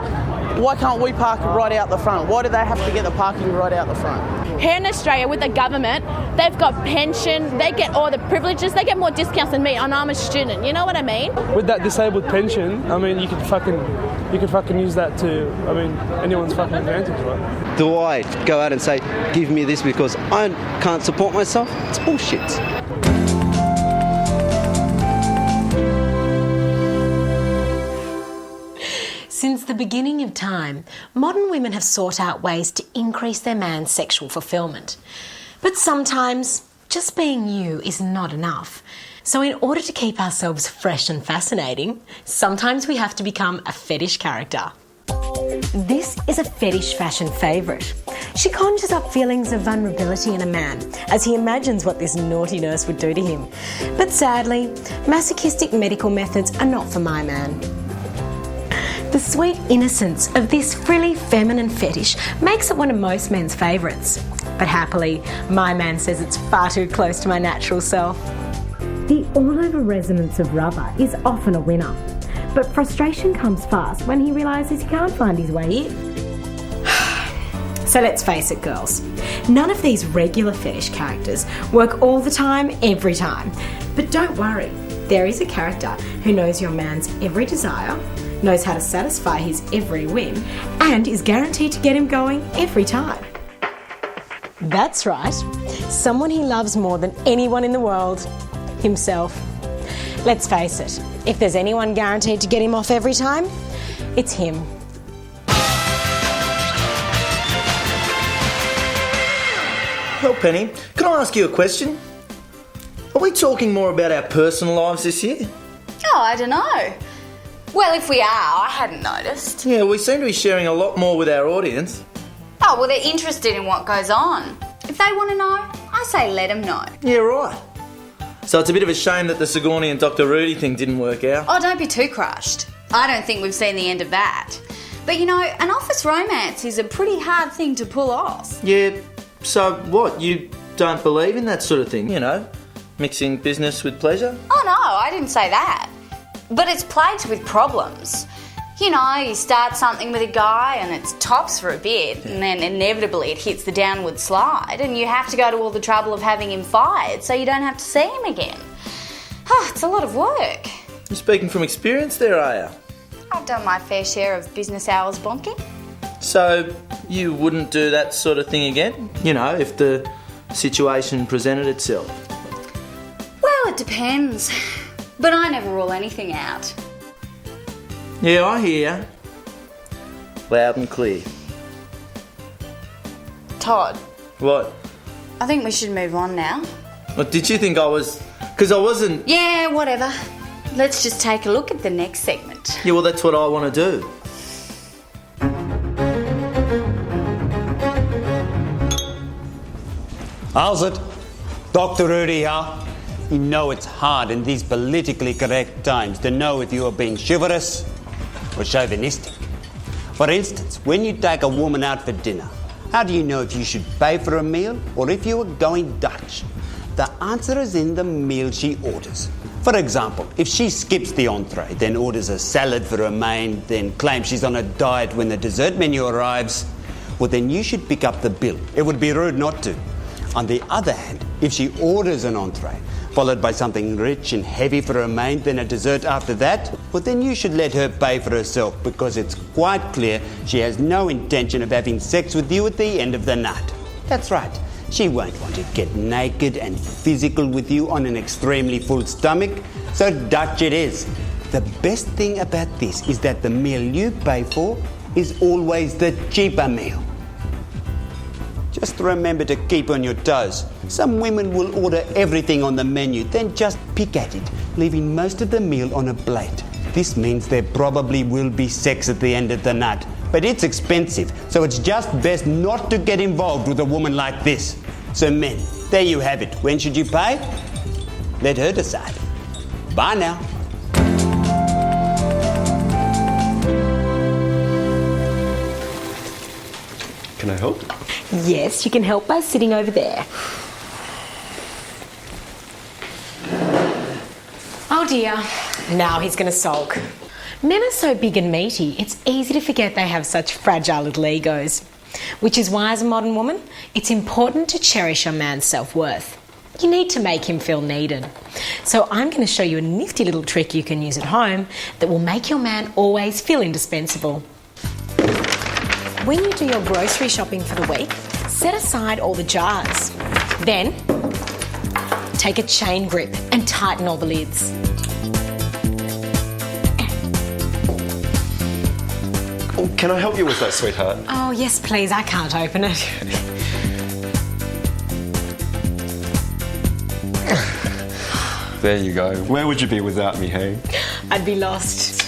Why can't we park right out the front? Why do they have to get the parking right out the front? Here in Australia, with the government, they've got pension, they get all the privileges, they get more discounts than me, and I'm a student. You know what I mean? With that disabled pension, I mean, you could fucking use that to, anyone's fucking advantage, right? Do I go out and say, give me this because I can't support myself? It's bullshit. Since the beginning of time, modern women have sought out ways to increase their man's sexual fulfilment. But sometimes, just being you is not enough. So in order to keep ourselves fresh and fascinating, sometimes we have to become a fetish character. This is a fetish fashion favourite. She conjures up feelings of vulnerability in a man as he imagines what this naughty nurse would do to him. But sadly, masochistic medical methods are not for my man. The sweet innocence of this frilly feminine fetish makes it one of most men's favourites. But happily, my man says it's far too close to my natural self. The all-over resonance of rubber is often a winner. But frustration comes fast when he realises he can't find his way in. So let's face it, girls. None of these regular fetish characters work all the time, every time. But don't worry, there is a character who knows your man's every desire, knows how to satisfy his every whim, and is guaranteed to get him going every time. That's right. Someone he loves more than anyone in the world. Himself. Let's face it, if there's anyone guaranteed to get him off every time, it's him. Well, Penny, can I ask you a question? Are we talking more about our personal lives this year? Oh, I don't know. Well, if we are, I hadn't noticed. Yeah, we seem to be sharing a lot more with our audience. Oh, well, they're interested in what goes on. If they want to know, I say let them know. Yeah, right. So it's a bit of a shame that the Sigourney and Dr. Rudy thing didn't work out. Oh, don't be too crushed. I don't think we've seen the end of that. But an office romance is a pretty hard thing to pull off. Yeah, so what? You don't believe in that sort of thing, mixing business with pleasure? Oh, no, I didn't say that. But it's plagued with problems. You start something with a guy and it's tops for a bit, and then inevitably it hits the downward slide, and you have to go to all the trouble of having him fired so you don't have to see him again. Oh, it's a lot of work. You're speaking from experience there, are you? I've done my fair share of business hours bonking. So you wouldn't do that sort of thing again? If the situation presented itself? Well, it depends. But I never rule anything out. Yeah, I hear you. Loud and clear. Todd. What? I think we should move on now. What, did you think I was... Because I wasn't... Yeah, whatever. Let's just take a look at the next segment. Yeah, well, that's what I want to do. How's it? Dr. Rudy here. You know it's hard in these politically correct times to know if you are being chivalrous or chauvinistic. For instance, when you take a woman out for dinner, how do you know if you should pay for a meal or if you are going Dutch? The answer is in the meal she orders. For example, if she skips the entree, then orders a salad for her main, then claims she's on a diet when the dessert menu arrives, well then you should pick up the bill. It would be rude not to. On the other hand, if she orders an entree, followed by something rich and heavy for her main, then a dessert after that, well then you should let her pay for herself, because it's quite clear she has no intention of having sex with you at the end of the night. That's right, she won't want to get naked and physical with you on an extremely full stomach, so Dutch it is. The best thing about this is that the meal you pay for is always the cheaper meal. Just remember to keep on your toes. Some women will order everything on the menu, then just pick at it, leaving most of the meal on a plate. This means there probably will be sex at the end of the night, but it's expensive, so it's just best not to get involved with a woman like this. So men, there you have it. When should you pay? Let her decide. Bye now. Can I help? Yes, you can help by sitting over there. Oh dear. Now he's going to sulk. Men are so big and meaty, it's easy to forget they have such fragile little egos. Which is why, as a modern woman, it's important to cherish your man's self-worth. You need to make him feel needed. So I'm going to show you a nifty little trick you can use at home that will make your man always feel indispensable. When you do your grocery shopping for the week, set aside all the jars. Then, take a chain grip and tighten all the lids. Oh, can I help you with that, sweetheart? Oh, yes, please. I can't open it. There you go. Where would you be without me, hey? I'd be lost.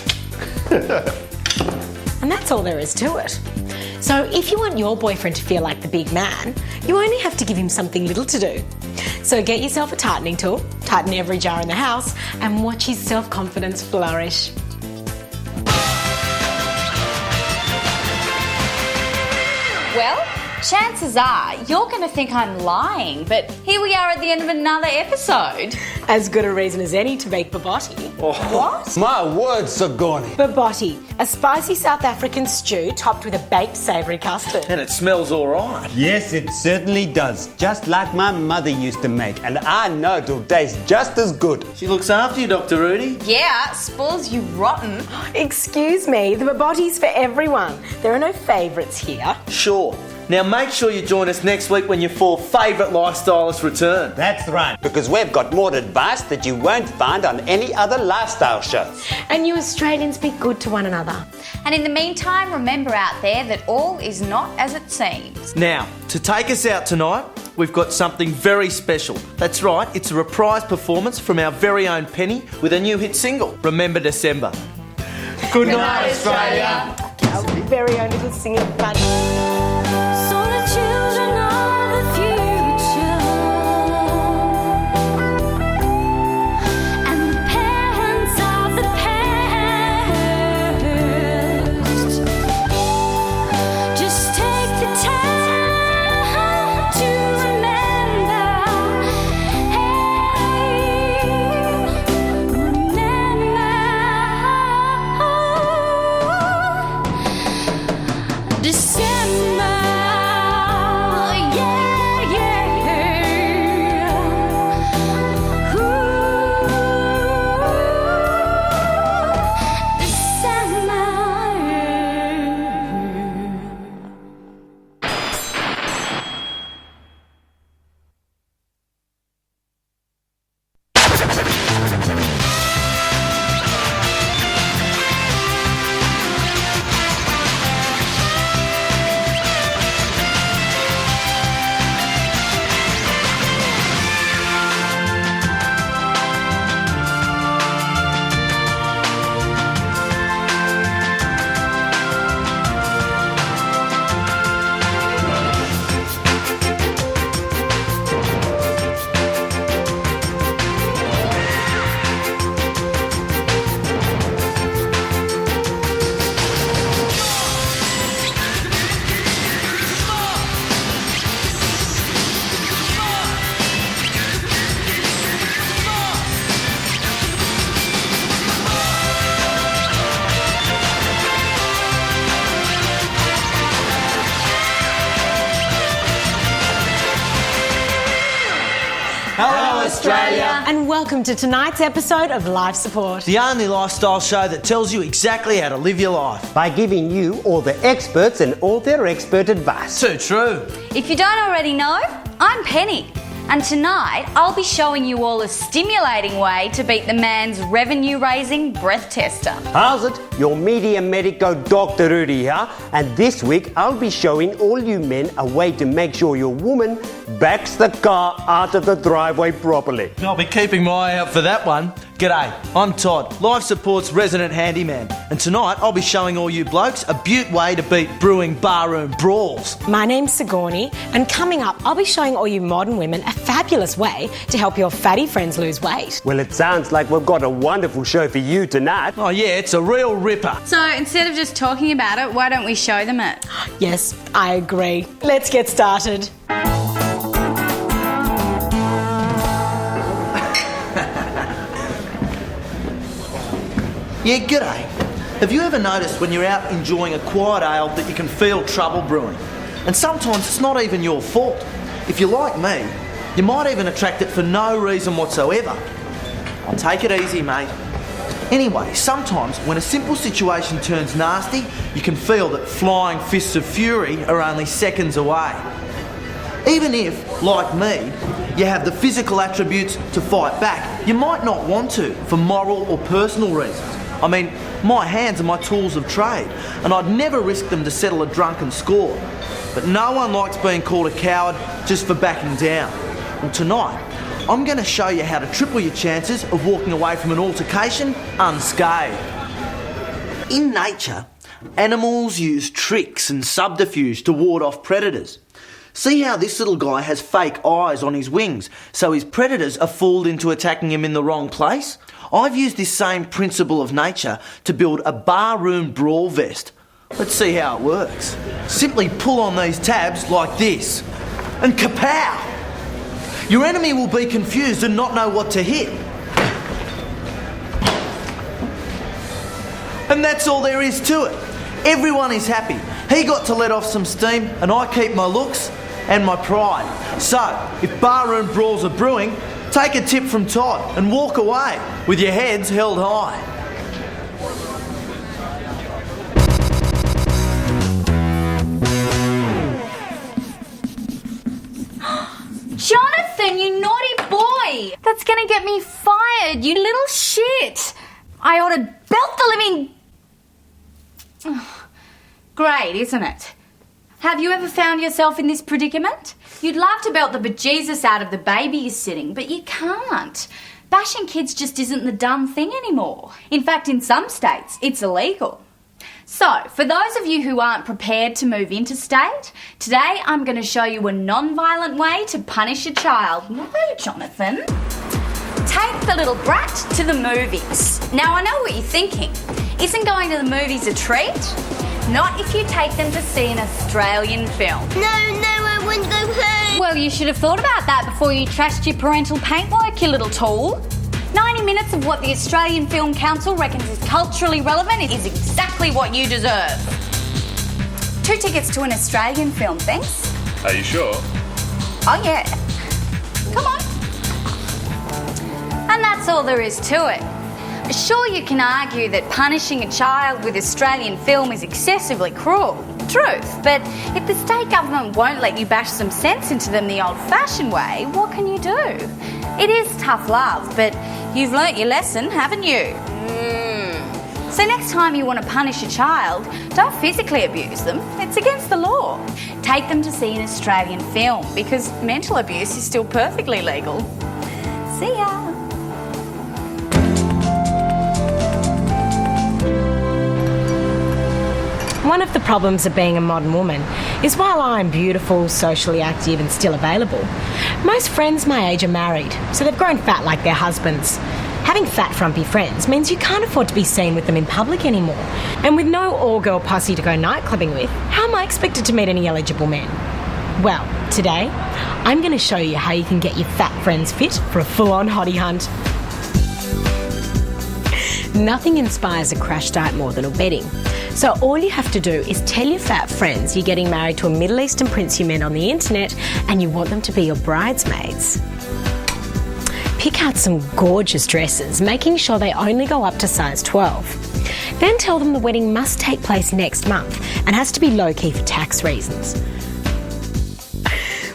And that's all there is to it. So if you want your boyfriend to feel like the big man, you only have to give him something little to do. So get yourself a tightening tool, tighten every jar in the house, and watch his self-confidence flourish. Well, chances are you're going to think I'm lying, but here we are at the end of another episode. As good a reason as any to make bobotti. What? My word, Sigourney. Bobotti, a spicy South African stew topped with a baked savoury custard. And it smells all right. Yes, it certainly does. Just like my mother used to make. And I know it'll taste just as good. She looks after you, Dr. Rudy. Yeah, spoils you rotten. Excuse me, the bobotti's for everyone. There are no favourites here. Sure. Now make sure you join us next week when your 4 favourite lifestylists return. That's right, because we've got more advice that you won't find on any other lifestyle shows. And you Australians be good to one another. And in the meantime, remember out there that all is not as it seems. Now, to take us out tonight, we've got something very special. That's right, it's a reprise performance from our very own Penny with a new hit single, Remember December. Good night, Australia. Our very own little singing bunch. Hello, Australia. And welcome to tonight's episode of Life Support. The only lifestyle show that tells you exactly how to live your life. By giving you all the experts and all their expert advice. Too true. If you don't already know, I'm Penny. And tonight, I'll be showing you all a stimulating way to beat the man's revenue-raising breath tester. How's it? Your media medico Dr. Rudy here. And this week, I'll be showing all you men a way to make sure your woman backs the car out of the driveway properly. I'll be keeping my eye out for that one. G'day, I'm Todd, Life Support's resident handyman, and tonight I'll be showing all you blokes a beaut way to beat brewing barroom brawls. My name's Sigourney, and coming up, I'll be showing all you modern women a fabulous way to help your fatty friends lose weight. Well, it sounds like we've got a wonderful show for you tonight. Oh yeah, it's a real ripper. So instead of just talking about it, why don't we show them it? Yes, I agree. Let's get started. Yeah, g'day. Have you ever noticed when you're out enjoying a quiet ale that you can feel trouble brewing? And sometimes it's not even your fault. If you're like me, you might even attract it for no reason whatsoever. I'll take it easy, mate. Anyway, sometimes when a simple situation turns nasty, you can feel that flying fists of fury are only seconds away. Even if, like me, you have the physical attributes to fight back, you might not want to for moral or personal reasons. I mean, my hands are my tools of trade, and I'd never risk them to settle a drunken score. But no one likes being called a coward just for backing down. And tonight, I'm going to show you how to triple your chances of walking away from an altercation unscathed. In nature, animals use tricks and subterfuge to ward off predators. See how this little guy has fake eyes on his wings, so his predators are fooled into attacking him in the wrong place? I've used this same principle of nature to build a barroom brawl vest. Let's see how it works. Simply pull on these tabs like this, and kapow! Your enemy will be confused and not know what to hit. And that's all there is to it. Everyone is happy. He got to let off some steam, and I keep my looks and my pride. So, if barroom brawls are brewing, take a tip from Todd and walk away with your heads held high. Jonathan, you naughty boy! That's gonna get me fired, you little shit! I ought to belt the living... Great, isn't it? Have you ever found yourself in this predicament? You'd love to belt the bejesus out of the baby you're sitting, but you can't. Bashing kids just isn't the done thing anymore. In fact, in some states, it's illegal. So, for those of you who aren't prepared to move interstate, today I'm going to show you a non-violent way to punish a child. No, Jonathan. Take the little brat to the movies. Now, I know what you're thinking. Isn't going to the movies a treat? Not if you take them to see an Australian film. No, I wouldn't go home. Well, you should have thought about that before you trashed your parental paintwork, you little tool. 90 minutes of what the Australian Film Council reckons is culturally relevant is exactly what you deserve. 2 tickets to an Australian film, thanks. Are you sure? Oh, yeah. Come on. And that's all there is to it. Sure, you can argue that punishing a child with Australian film is excessively cruel. Truth. But if the state government won't let you bash some sense into them the old-fashioned way, what can you do? It is tough love, but you've learnt your lesson, haven't you? So next time you want to punish a child, don't physically abuse them. It's against the law. Take them to see an Australian film, because mental abuse is still perfectly legal. See ya. One of the problems of being a modern woman is while I'm beautiful, socially active and still available, most friends my age are married, so they've grown fat like their husbands. Having fat, frumpy friends means you can't afford to be seen with them in public anymore. And with no all-girl posse to go nightclubbing with, how am I expected to meet any eligible men? Well, today, I'm going to show you how you can get your fat friends fit for a full-on hottie hunt. Nothing inspires a crash diet more than a wedding. So all you have to do is tell your fat friends you're getting married to a Middle Eastern prince you met on the internet and you want them to be your bridesmaids. Pick out some gorgeous dresses, making sure they only go up to size 12. Then tell them the wedding must take place next month and has to be low-key for tax reasons.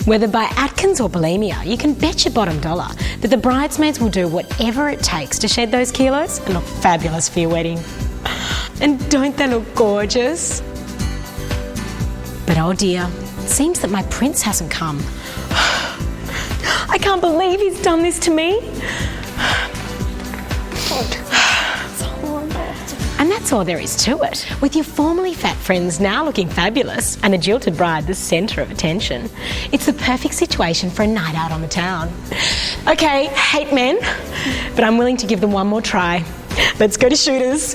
Whether by Atkins or bulimia, you can bet your bottom dollar that the bridesmaids will do whatever it takes to shed those kilos and look fabulous for your wedding. And don't they look gorgeous? But oh dear, it seems that my prince hasn't come. I can't believe he's done this to me. And that's all there is to it. With your formerly fat friends now looking fabulous and a jilted bride the centre of attention, it's the perfect situation for a night out on the town. Okay, hate men, but I'm willing to give them one more try. Let's go to Shooters.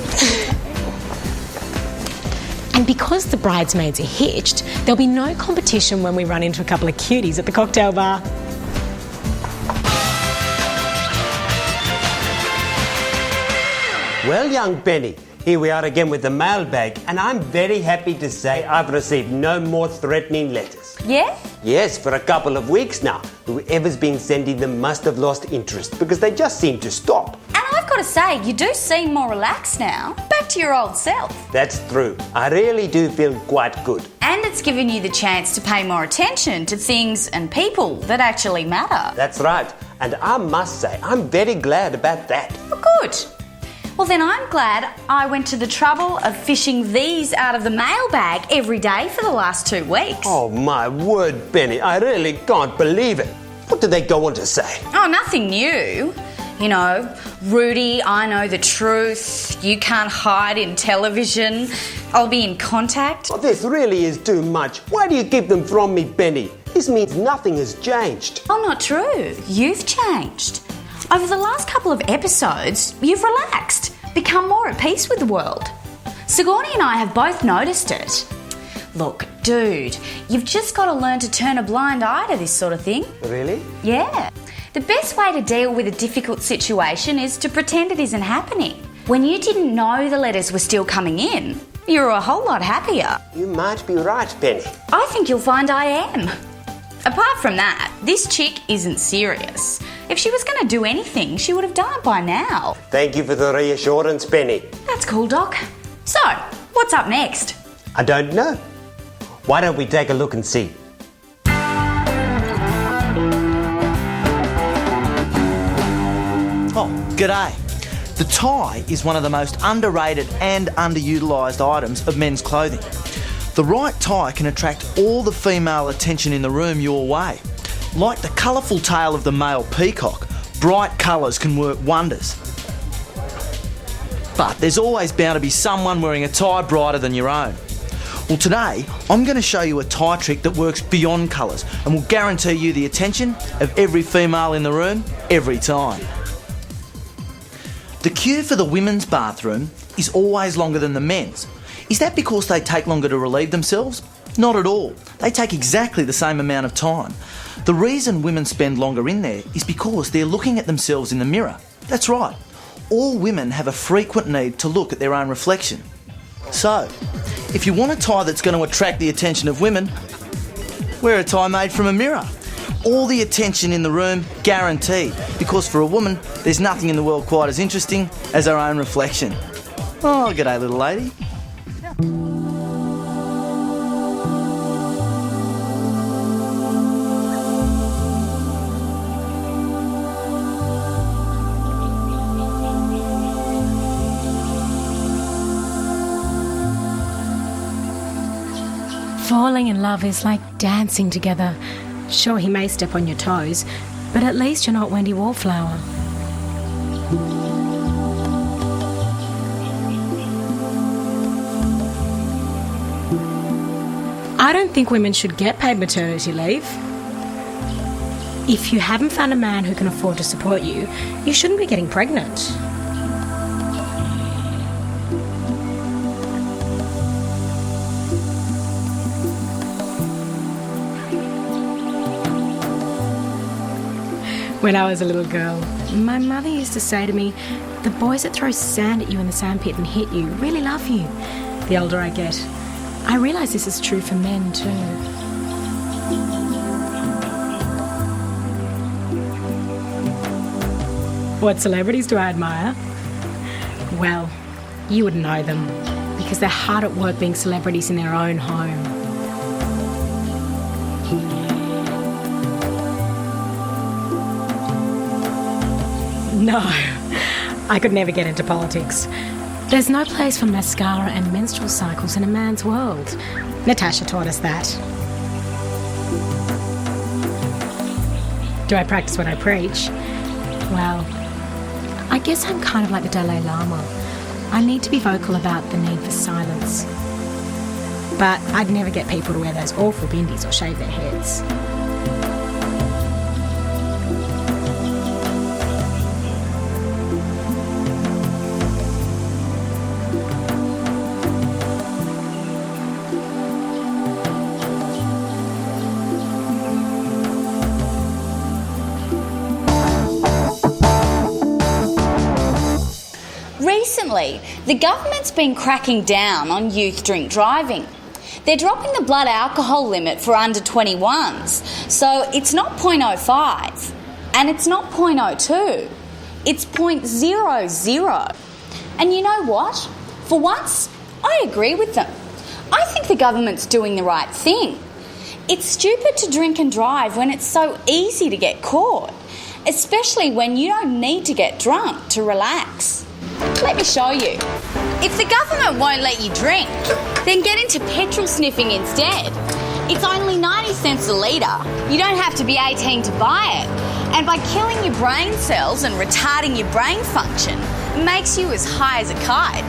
And because the bridesmaids are hitched, there'll be no competition when we run into a couple of cuties at the cocktail bar. Well, young Penny, here we are again with the mailbag, and I'm very happy to say I've received no more threatening letters. Yeah? Yes, for a couple of weeks now. Whoever's been sending them must have lost interest because they just seem to stop. And I've got to say, you do seem more relaxed now. Back to your old self. That's true. I really do feel quite good. And it's given you the chance to pay more attention to things and people that actually matter. That's right. And I must say, I'm very glad about that. Oh, good. Well, then I'm glad I went to the trouble of fishing these out of the mailbag every day for the last 2 weeks. Oh, my word, Penny. I really can't believe it. What did they go on to say? Oh, nothing new. You know, Rudy, I know the truth. You can't hide in television. I'll be in contact. Oh, this really is too much. Why do you keep them from me, Penny? This means nothing has changed. Oh, not true. You've changed. Over the last couple of episodes, you've relaxed, become more at peace with the world. Sigourney and I have both noticed it. Look, dude, you've just got to learn to turn a blind eye to this sort of thing. Really? Yeah. The best way to deal with a difficult situation is to pretend it isn't happening. When you didn't know the letters were still coming in, you were a whole lot happier. You might be right, Penny. I think you'll find I am. Apart from that, this chick isn't serious. If she was going to do anything, she would have done it by now. Thank you for the reassurance, Penny. That's cool, Doc. So, what's up next? I don't know. Why don't we take a look and see? Oh, g'day. The tie is one of the most underrated and underutilised items of men's clothing. The right tie can attract all the female attention in the room your way. Like the colourful tail of the male peacock, bright colours can work wonders. But there's always bound to be someone wearing a tie brighter than your own. Well, today, I'm going to show you a tie trick that works beyond colours and will guarantee you the attention of every female in the room, every time. The queue for the women's bathroom is always longer than the men's. Is that because they take longer to relieve themselves? Not at all. They take exactly the same amount of time. The reason women spend longer in there is because they're looking at themselves in the mirror. That's right. All women have a frequent need to look at their own reflection. So, if you want a tie that's going to attract the attention of women, wear a tie made from a mirror. All the attention in the room, guaranteed, because for a woman, there's nothing in the world quite as interesting as her own reflection. Oh, g'day, little lady. Falling in love is like dancing together. Sure, he may step on your toes, but at least you're not Wendy Wallflower. I don't think women should get paid maternity leave. If you haven't found a man who can afford to support you, you shouldn't be getting pregnant. When I was a little girl, my mother used to say to me, the boys that throw sand at you in the sandpit and hit you really love you. The older I get, I realise this is true for men too. What celebrities do I admire? Well, you would know them, because they're hard at work being celebrities in their own home. No, I could never get into politics. There's no place for mascara and menstrual cycles in a man's world. Natasha taught us that. Do I practice what I preach? Well, I guess I'm kind of like the Dalai Lama. I need to be vocal about the need for silence. But I'd never get people to wear those awful bindis or shave their heads. Recently, the government's been cracking down on youth drink driving. They're dropping the blood alcohol limit for under 21s, so it's not 0.05 and it's not 0.02, it's 0.00. And you know what? For once, I agree with them. I think the government's doing the right thing. It's stupid to drink and drive when it's so easy to get caught, especially when you don't need to get drunk to relax. Let me show you. If the government won't let you drink, then get into petrol sniffing instead. It's only 90 cents a litre. You don't have to be 18 to buy it. And by killing your brain cells and retarding your brain function, it makes you as high as a kite.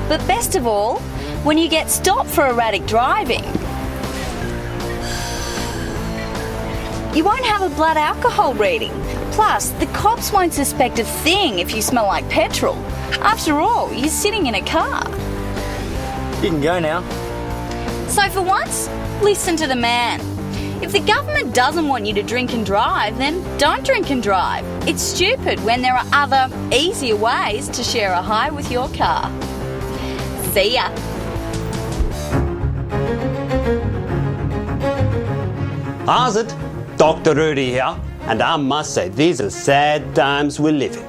But best of all, when you get stopped for erratic driving, you won't have a blood alcohol reading. Plus, the cops won't suspect a thing if you smell like petrol. After all, you're sitting in a car. You can go now. So for once, listen to the man. If the government doesn't want you to drink and drive, then don't drink and drive. It's stupid when there are other, easier ways to share a high with your car. See ya. How's it? Dr. Rudy here, and I must say these are sad times we live in.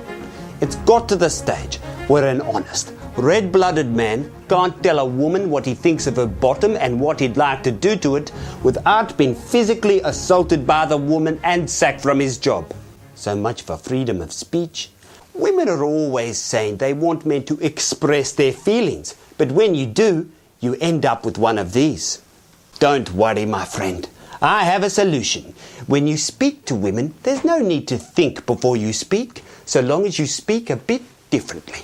It's got to the stage where an honest, red-blooded man can't tell a woman what he thinks of her bottom and what he'd like to do to it without being physically assaulted by the woman and sacked from his job. So much for freedom of speech. Women are always saying they want men to express their feelings, but when you do, you end up with one of these. Don't worry, my friend. I have a solution. When you speak to women, there's no need to think before you speak, so long as you speak a bit differently.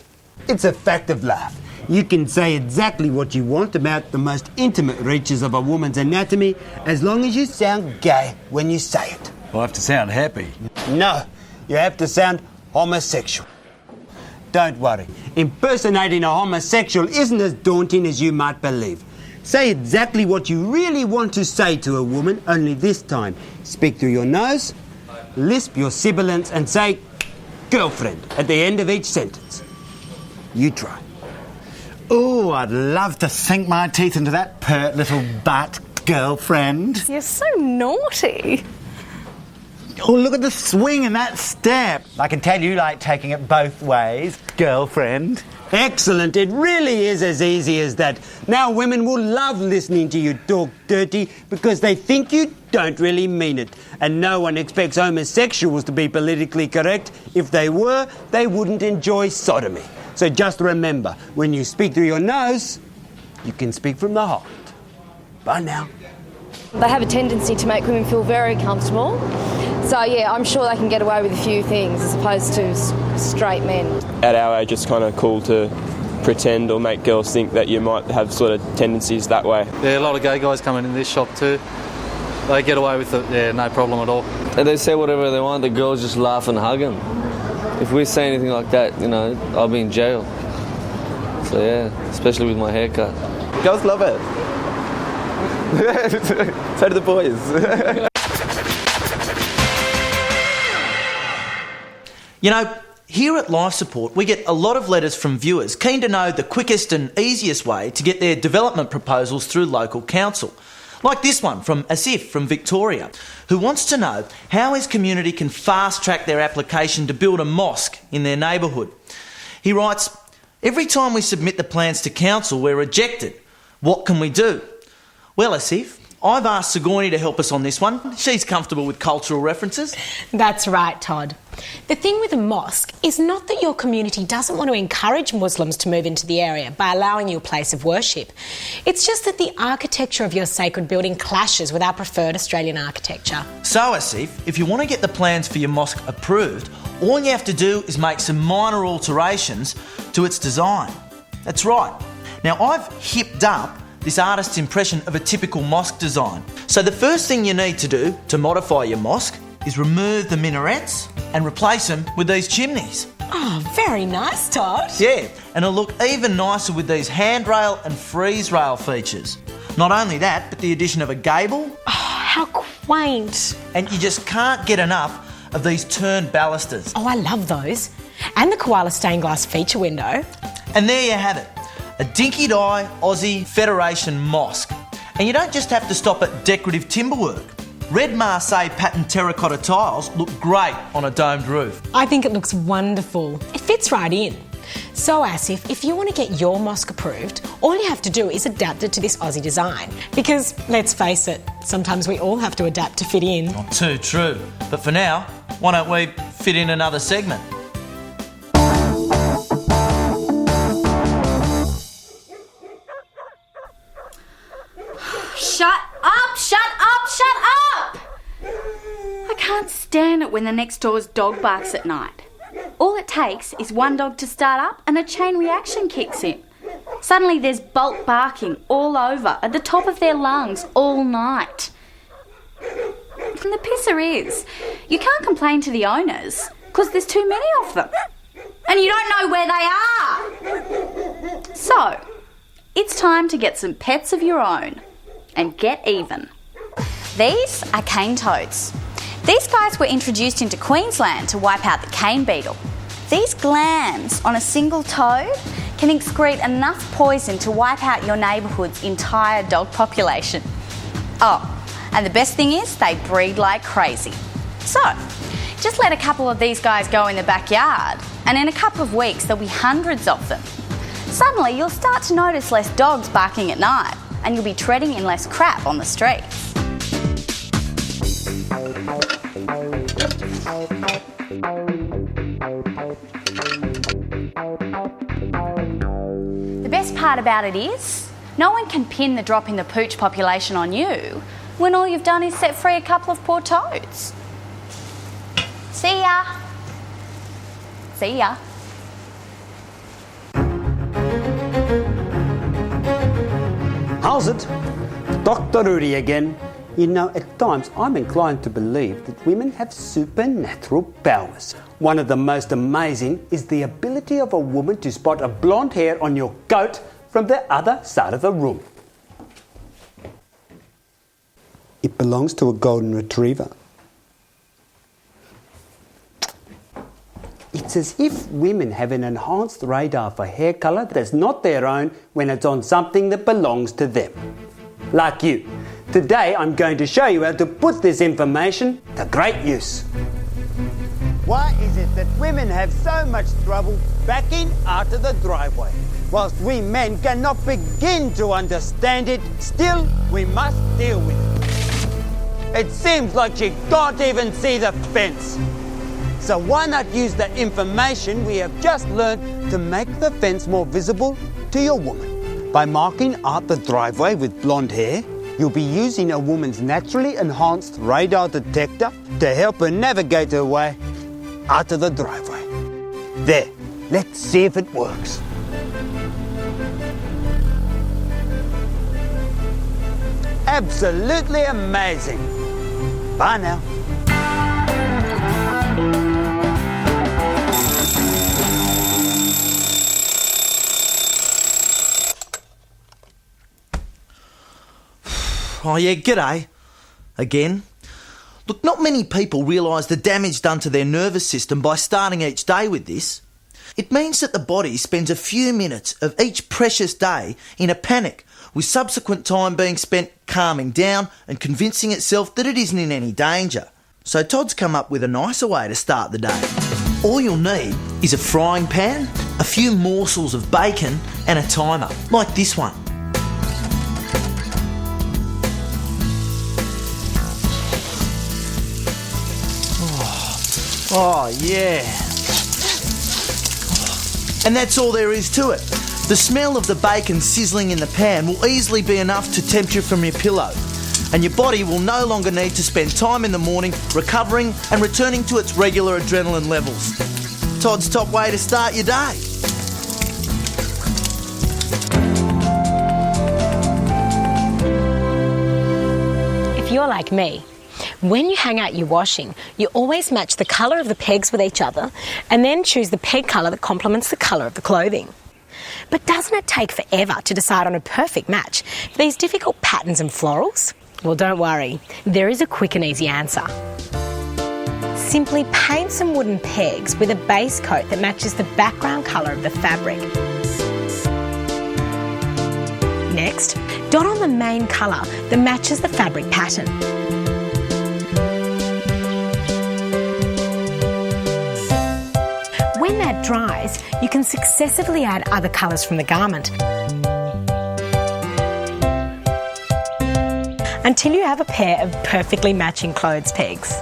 It's a fact of life. You can say exactly what you want about the most intimate reaches of a woman's anatomy, as long as you sound gay when you say it. I have to sound happy. No, you have to sound homosexual. Don't worry, impersonating a homosexual isn't as daunting as you might believe. Say exactly what you really want to say to a woman, only this time speak through your nose, lisp your sibilants and say girlfriend at the end of each sentence. You try. Oh, I'd love to sink my teeth into that pert little butt, girlfriend. You're so naughty. Oh, look at the swing in that step. I can tell you like taking it both ways, girlfriend. Excellent. It really is as easy as that. Now women will love listening to you talk dirty because they think you don't really mean it. And no one expects homosexuals to be politically correct. If they were, they wouldn't enjoy sodomy. So just remember, when you speak through your nose, you can speak from the heart. Bye now. They have a tendency to make women feel very comfortable. So yeah, I'm sure they can get away with a few things as opposed to straight men. At our age, it's kind of cool to pretend or make girls think that you might have sort of tendencies that way. Yeah, a lot of gay guys coming in this shop too. They get away with it, yeah, no problem at all. And they say whatever they want, the girls just laugh and hug them. If we say anything like that, you know, I'll be in jail. So yeah, especially with my haircut. Girls love it. So do the boys. You know, here at Life Support, we get a lot of letters from viewers keen to know the quickest and easiest way to get their development proposals through local council. Like this one from Asif from Victoria, who wants to know how his community can fast-track their application to build a mosque in their neighbourhood. He writes, every time we submit the plans to council, we're rejected. What can we do? Well, Asif, I've asked Sigourney to help us on this one. She's comfortable with cultural references. That's right, Todd. The thing with a mosque is not that your community doesn't want to encourage Muslims to move into the area by allowing you a place of worship. It's just that the architecture of your sacred building clashes with our preferred Australian architecture. So, Asif, if you want to get the plans for your mosque approved, All you have to do is make some minor alterations to its design. That's right. Now, I've hipped up this artist's impression of a typical mosque design. So the first thing you need to do to modify your mosque is remove the minarets and replace them with these chimneys. Oh, very nice, Todd. Yeah, and it'll look even nicer with these handrail and freeze rail features. Not only that, but the addition of a gable. Oh, how quaint. And you just can't get enough of these turned balusters. Oh, I love those. And the koala stained glass feature window. And there you have it, a dinky-die Aussie Federation mosque. And you don't just have to stop at decorative timberwork. Red Marseille patterned terracotta tiles look great on a domed roof. I think it looks wonderful. It fits right in. So Asif, if you want to get your mosque approved, all you have to do is adapt it to this Aussie design. Because, let's face it, sometimes we all have to adapt to fit in. Not too true. But for now, why don't we fit in another segment? Shut up! Shut up! Shut up! I can't stand it when the next door's dog barks at night. All it takes is one dog to start up and a chain reaction kicks in. Suddenly there's bulk barking all over at the top of their lungs all night. And the pisser is, you can't complain to the owners because there's too many of them. And you don't know where they are. So, it's time to get some pets of your own and get even. These are cane toads. These guys were introduced into Queensland to wipe out the cane beetle. These glands on a single toad can excrete enough poison to wipe out your neighbourhood's entire dog population. Oh, and the best thing is they breed like crazy. So, just let a couple of these guys go in the backyard and in a couple of weeks there'll be hundreds of them. Suddenly you'll start to notice less dogs barking at night and you'll be treading in less crap on the streets. The best part about it is, no one can pin the drop in the pooch population on you when all you've done is set free a couple of poor toads. See ya. See ya. How's it? Dr. Rudy again. You know, at times I'm inclined to believe that women have supernatural powers. One of the most amazing is the ability of a woman to spot a blonde hair on your coat from the other side of the room. It belongs to a golden retriever. It's as if women have an enhanced radar for hair colour that's not their own when it's on something that belongs to them. Like you. Today I'm going to show you how to put this information to great use. Why is it that women have so much trouble backing out of the driveway? Whilst we men cannot begin to understand it, still we must deal with it. It seems like she can't even see the fence. So why not use the information we have just learned to make the fence more visible to your woman? By marking out the driveway with blonde hair, you'll be using a woman's naturally enhanced radar detector to help her navigate her way out of the driveway. There, let's see if it works. Absolutely amazing. Bye now. Oh yeah, g'day. Again. Look, not many people realise the damage done to their nervous system by starting each day with this. It means that the body spends a few minutes of each precious day in a panic, with subsequent time being spent calming down and convincing itself that it isn't in any danger. So Todd's come up with a nicer way to start the day. All you'll need is a frying pan, a few morsels of bacon and a timer, like this one. Oh, yeah. And that's all there is to it. The smell of the bacon sizzling in the pan will easily be enough to tempt you from your pillow. and your body will no longer need to spend time in the morning recovering and returning to its regular adrenaline levels. Todd's top way to start your day. If you're like me, when you hang out your washing, you always match the colour of the pegs with each other and then choose the peg colour that complements the colour of the clothing. But doesn't it take forever to decide on a perfect match for these difficult patterns and florals? Well, don't worry, there is a quick and easy answer. Simply paint some wooden pegs with a base coat that matches the background colour of the fabric. Next, dot on the main colour that matches the fabric pattern. When that dries, you can successively add other colours from the garment until you have a pair of perfectly matching clothes pegs.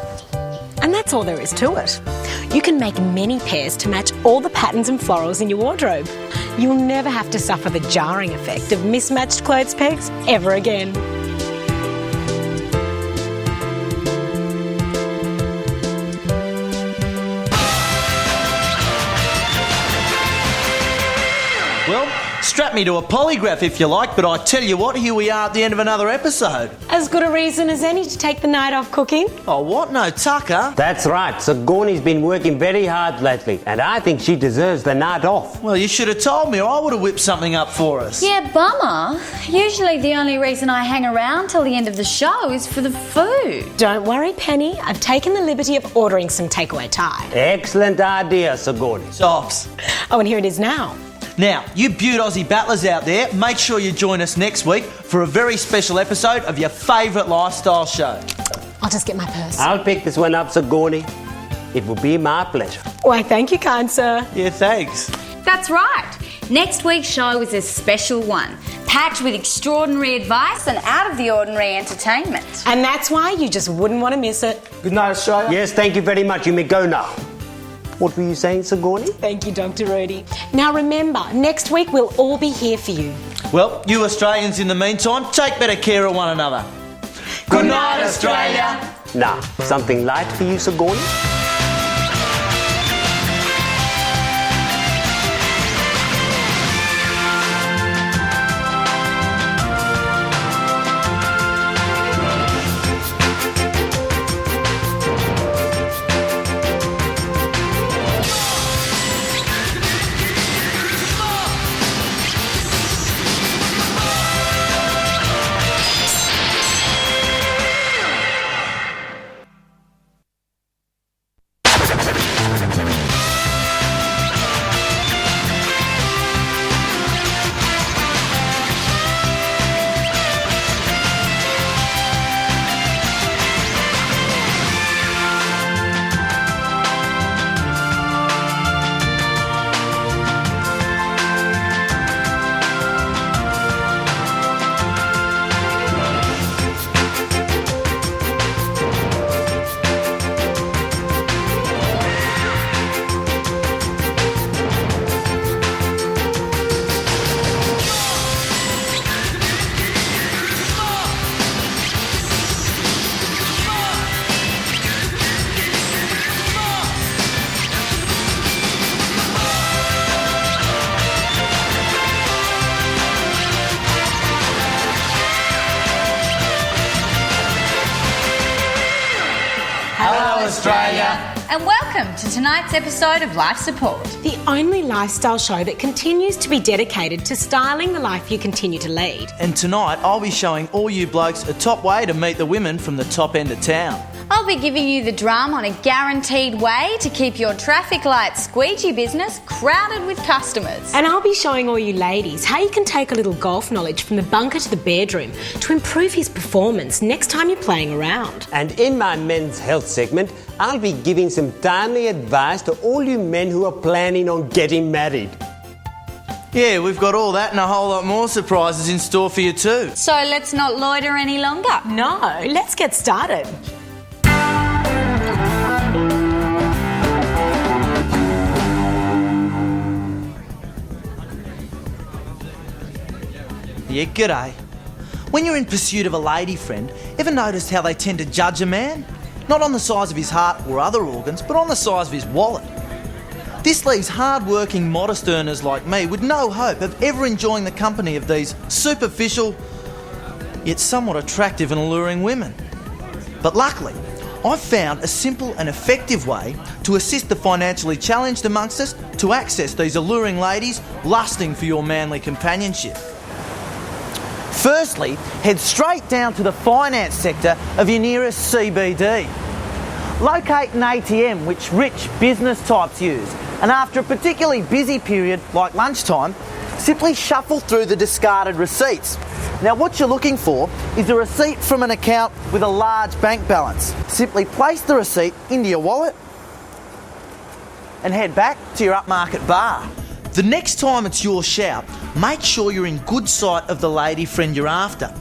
And that's all there is to it. You can make many pairs to match all the patterns and florals in your wardrobe. You'll never have to suffer the jarring effect of mismatched clothes pegs ever again. Well, strap me to a polygraph if you like, but I tell you what, here we are at the end of another episode. As good a reason as any to take the night off cooking. Oh, what? No tucker? That's right. Sigourney's been working very hard lately, and I think she deserves the night off. Well, you should have told me, or I would have whipped something up for us. Yeah, bummer. Usually the only reason I hang around till the end of the show is for the food. Don't worry, Penny. I've taken the liberty of ordering some takeaway Thai. Excellent idea, Sigourney. Tops. Oh, and here it is now. Now, you beaut Aussie battlers out there, make sure you join us next week for a very special episode of your favourite lifestyle show. I'll just get my purse. I'll pick this one up, Sigourney. It will be my pleasure. Why, thank you, kind sir. Yeah, thanks. That's right. Next week's show is a special one, packed with extraordinary advice and out-of-the-ordinary entertainment. And that's why you just wouldn't want to miss it. Good night, Australia. Yes, thank you very much. You may go now. What were you saying, Sigourney? Thank you, Dr. Rudy. Now remember, next week we'll all be here for you. Well, you Australians in the meantime, take better care of one another. Good night, Australia. Now, something light for you, Sigourney? Australia. And welcome to tonight's episode of Life Support. The only lifestyle show that continues to be dedicated to styling the life you continue to lead. And tonight I'll be showing all you blokes a top way to meet the women from the top end of town. I'll be giving you the drum on a guaranteed way to keep your traffic light squeegee business crowded with customers. And I'll be showing all you ladies how you can take a little golf knowledge from the bunker to the bedroom to improve his performance next time you're playing around. And in my men's health segment, I'll be giving some timely advice to all you men who are planning on getting married. Yeah, we've got all that and a whole lot more surprises in store for you too. So let's not loiter any longer. No, let's get started. Yeah, g'day. When you're in pursuit of a lady friend, ever noticed how they tend to judge a man? Not on the size of his heart or other organs, but on the size of his wallet. This leaves hard-working, modest earners like me with no hope of ever enjoying the company of these superficial, yet somewhat attractive and alluring women. But luckily, I've found a simple and effective way to assist the financially challenged amongst us to access these alluring ladies lusting for your manly companionship. Firstly, head straight down to the finance sector of your nearest CBD. Locate an ATM which rich business types use, and after a particularly busy period like lunchtime, simply shuffle through the discarded receipts. Now what you're looking for is a receipt from an account with a large bank balance. Simply place the receipt into your wallet and head back to your upmarket bar. The next time it's your shout, make sure you're in good sight of the lady friend you're after.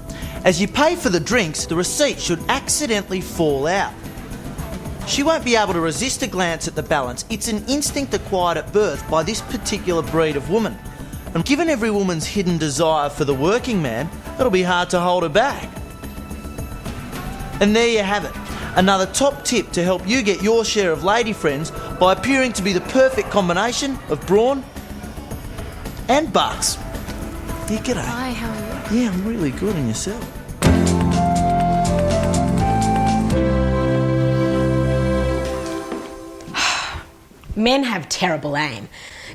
As you pay for the drinks, the receipt should accidentally fall out. She won't be able to resist a glance at the balance. It's an instinct acquired at birth by this particular breed of woman. And given every woman's hidden desire for the working man, it'll be hard to hold her back. And there you have it. Another top tip to help you get your share of lady friends by appearing to be the perfect combination of brawn and bucks. Yeah, g'day. Hi, how are you? Yeah, I'm really good, and yourself? Men have terrible aim,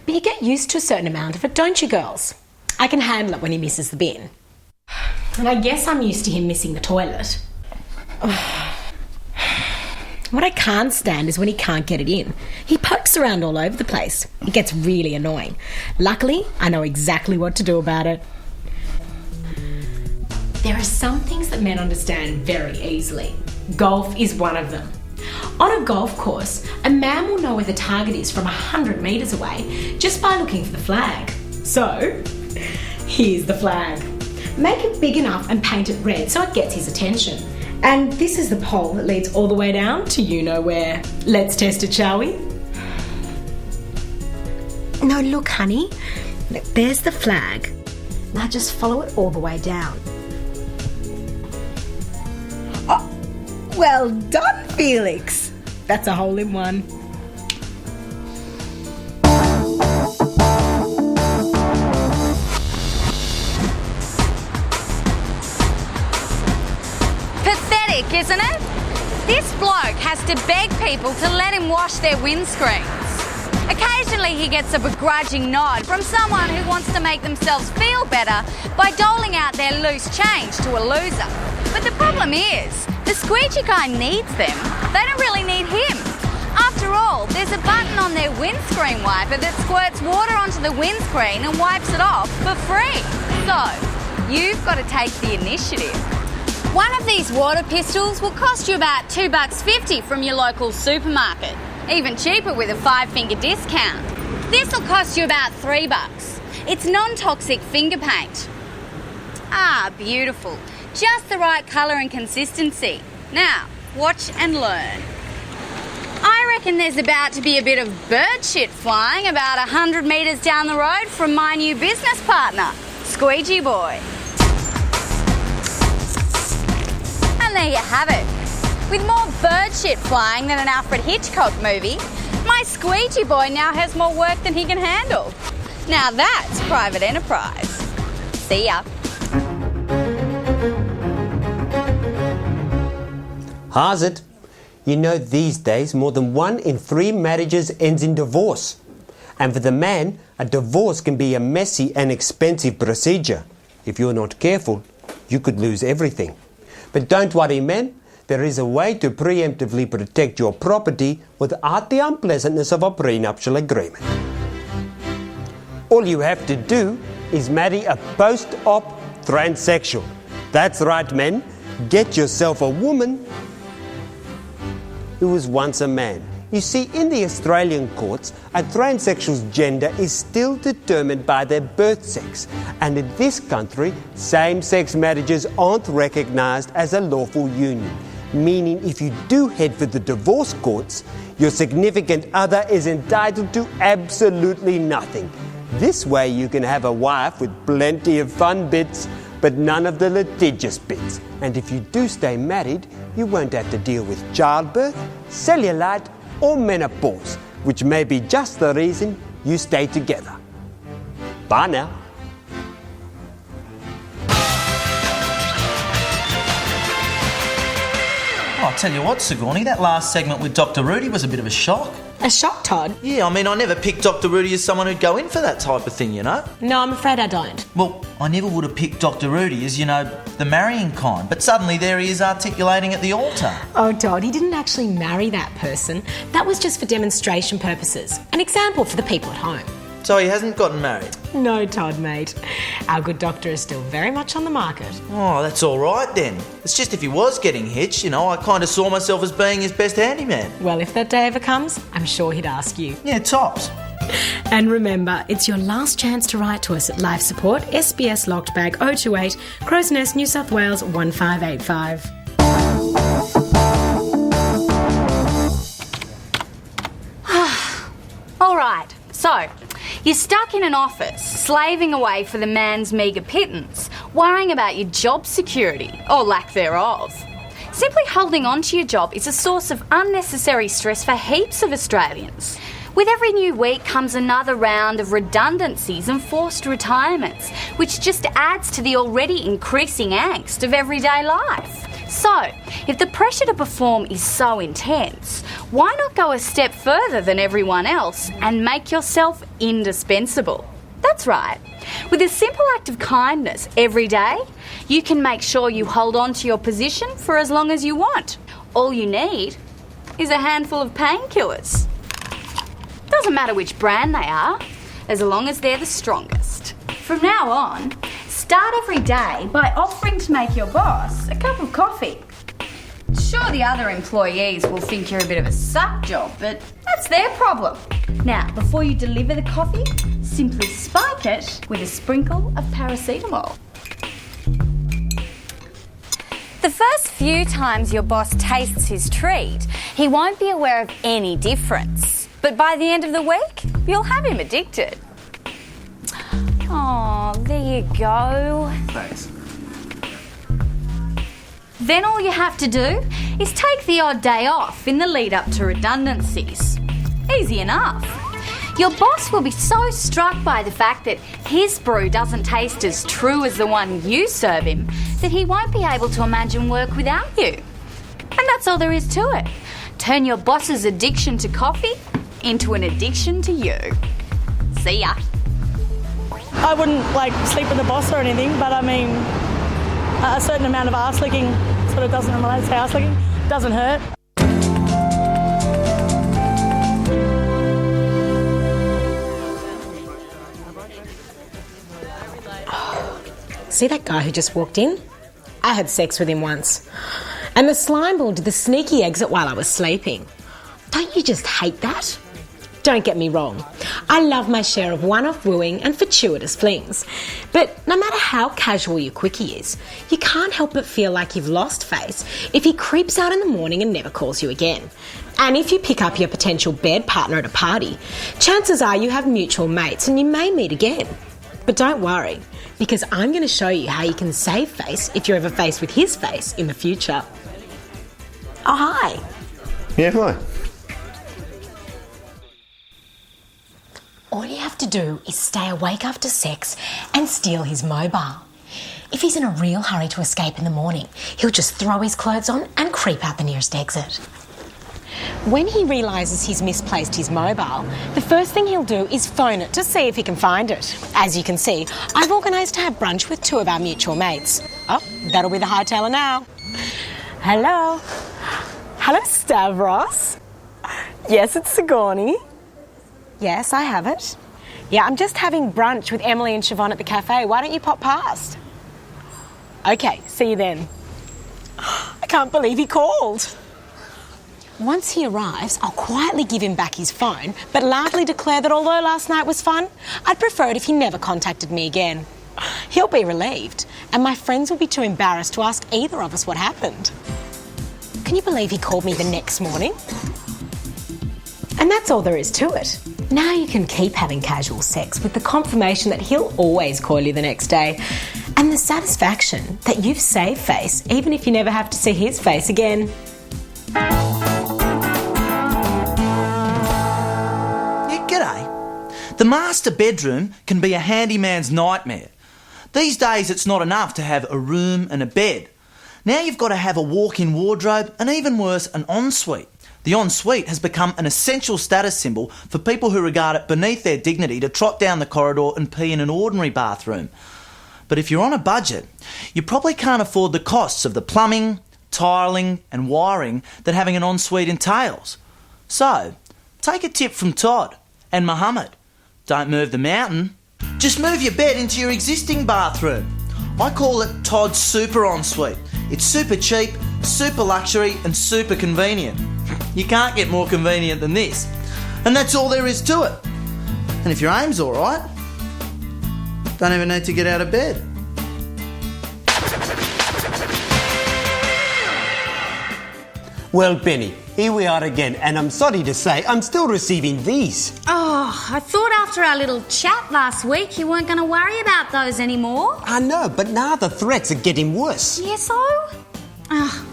but you get used to a certain amount of it, don't you, girls? I can handle it when he misses the bin. And I guess I'm used to him missing the toilet. What I can't stand is when he can't get it in. He pokes around all over the place. It gets really annoying. Luckily, I know exactly what to do about it. There are some things that men understand very easily. Golf is one of them. On a golf course, a man will know where the target is from 100 metres away just by looking for the flag. So, here's the flag. Make it big enough and paint it red so it gets his attention. And this is the pole that leads all the way down to you-know-where. Let's test it, shall we? No, look, honey. Look, there's the flag. Now just follow it all the way down. Oh, well done, Felix. That's a hole in one. Pathetic, isn't it? This bloke has to beg people to let him wash their windscreens. Occasionally he gets a begrudging nod from someone who wants to make themselves feel better by doling out their loose change to a loser. But the problem is, the squeegee guy needs them. They don't really need him. After all, there's a button on their windscreen wiper that squirts water onto the windscreen and wipes it off for free. So, you've got to take the initiative. One of these water pistols will cost you about $2.50 from your local supermarket. Even cheaper with a 5-finger discount. This will cost you about $3. It's non-toxic finger paint. Ah, beautiful. Just the right colour and consistency. Now, watch and learn. I reckon there's about to be a bit of bird shit flying about 100 metres down the road from my new business partner, Squeegee Boy. And there you have it. With more bird shit flying than an Alfred Hitchcock movie, my Squeegee Boy now has more work than he can handle. Now that's private enterprise. See ya. How's it? You know, these days, more than 1 in 3 marriages ends in divorce. And for the man, a divorce can be a messy and expensive procedure. If you're not careful, you could lose everything. But don't worry, men. There is a way to preemptively protect your property without the unpleasantness of a prenuptial agreement. All you have to do is marry a post-op transsexual. That's right, men. Get yourself a woman who was once a man. You see, in the Australian courts, a transsexual's gender is still determined by their birth sex. And in this country, same-sex marriages aren't recognised as a lawful union. Meaning if you do head for the divorce courts, your significant other is entitled to absolutely nothing. This way you can have a wife with plenty of fun bits, but but none of the litigious bits. And if you do stay married, you won't have to deal with childbirth, cellulite, or menopause, which may be just the reason you stay together. Bye now. Oh, I'll tell you what, Sigourney, that last segment with Dr. Rudy was a bit of a shock. A shock, Todd? Yeah, I mean, I never picked Dr. Rudy as someone who'd go in for that type of thing, you know? No, I'm afraid I don't. Well, I never would have picked Dr. Rudy as, you know, the marrying kind, but suddenly there he is articulating at the altar. Oh, Todd, he didn't actually marry that person. That was just for demonstration purposes. An example for the people at home. So he hasn't gotten married? No, Todd, mate. Our good doctor is still very much on the market. Oh, that's all right then. It's just if he was getting hitched, you know, I kind of saw myself as being his best handyman. Well, if that day ever comes, I'm sure he'd ask you. Yeah, tops. And remember, it's your last chance to write to us at Life Support, SBS Locked Bag 028, Crows Nest, New South Wales 1585. All right, so you're stuck in an office, slaving away for the man's meagre pittance, worrying about your job security, or lack thereof. Simply holding on to your job is a source of unnecessary stress for heaps of Australians. With every new week comes another round of redundancies and forced retirements, which just adds to the already increasing angst of everyday life. So, if the pressure to perform is so intense, why not go a step further than everyone else and make yourself indispensable? That's right. With a simple act of kindness every day, you can make sure you hold on to your position for as long as you want. All you need is a handful of painkillers. Doesn't matter which brand they are, as long as they're the strongest. From now on, start every day by offering to make your boss a cup of coffee. Sure, the other employees will think you're a bit of a suck job, but that's their problem. Now, before you deliver the coffee, simply spike it with a sprinkle of paracetamol. The first few times your boss tastes his treat, he won't be aware of any difference. But by the end of the week, you'll have him addicted. Oh, there you go. Thanks. Then all you have to do is take the odd day off in the lead up to redundancies. Easy enough. Your boss will be so struck by the fact that his brew doesn't taste as true as the one you serve him that he won't be able to imagine work without you. And that's all there is to it. Turn your boss's addiction to coffee into an addiction to you. See ya. I wouldn't sleep with the boss or anything, but I mean, a certain amount of arse licking sort of doesn't relate to arse licking. Doesn't hurt. See that guy who just walked in? I had sex with him once. And the slime ball did the sneaky exit while I was sleeping. Don't you just hate that? Don't get me wrong. I love my share of one-off wooing and fortuitous flings. But no matter how casual your quickie is, you can't help but feel like you've lost face if he creeps out in the morning and never calls you again. And if you pick up your potential bed partner at a party, chances are you have mutual mates and you may meet again. But don't worry, because I'm going to show you how you can save face if you're ever faced with his face in the future. Oh, hi. Yeah, hi. All you have to do is stay awake after sex and steal his mobile. If he's in a real hurry to escape in the morning, he'll just throw his clothes on and creep out the nearest exit. When he realises he's misplaced his mobile, the first thing he'll do is phone it to see if he can find it. As you can see, I've organised to have brunch with two of our mutual mates. Oh, that'll be the hightailer now. Hello. Hello, Stavros. Yes, it's Sigourney. Yes, I have it. Yeah, I'm just having brunch with Emily and Siobhan at the cafe. Why don't you pop past? Okay, see you then. I can't believe he called. Once he arrives, I'll quietly give him back his phone, but loudly declare that although last night was fun, I'd prefer it if he never contacted me again. He'll be relieved, and my friends will be too embarrassed to ask either of us what happened. Can you believe he called me the next morning? And that's all there is to it. Now you can keep having casual sex with the confirmation that he'll always call you the next day. And the satisfaction that you've saved face, even if you never have to see his face again. Yeah, g'day. The master bedroom can be a handyman's nightmare. These days it's not enough to have a room and a bed. Now you've got to have a walk-in wardrobe and even worse, an ensuite. The ensuite has become an essential status symbol for people who regard it beneath their dignity to trot down the corridor and pee in an ordinary bathroom. But if you're on a budget, you probably can't afford the costs of the plumbing, tiling and wiring that having an ensuite entails. So, take a tip from Todd and Mohammed. Don't move the mountain, just move your bed into your existing bathroom. I call it Todd's Super Ensuite. It's super cheap, super luxury and super convenient. You can't get more convenient than this. And that's all there is to it. And if your aim's alright, don't even need to get out of bed. Well, Penny, here we are again, and I'm sorry to say I'm still receiving these. Oh, I thought after our little chat last week you weren't going to worry about those anymore. I know, but now the threats are getting worse. Yes, so?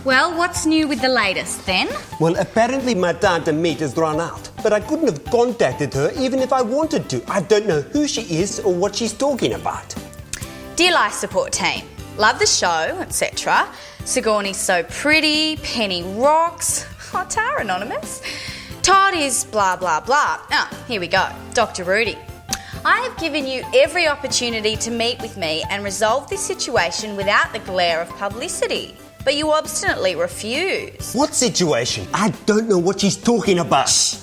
Well, what's new with the latest then? Well, apparently my time to meet has run out, but I couldn't have contacted her even if I wanted to. I don't know who she is or what she's talking about. Dear Life Support Team, love the show, etc. Sigourney's so pretty, Penny rocks. Oh, Tara Anonymous. Todd is blah, blah, blah. Here we go. Dr. Rudy. I have given you every opportunity to meet with me and resolve this situation without the glare of publicity. But you obstinately refuse. What situation? I don't know what she's talking about. Shh.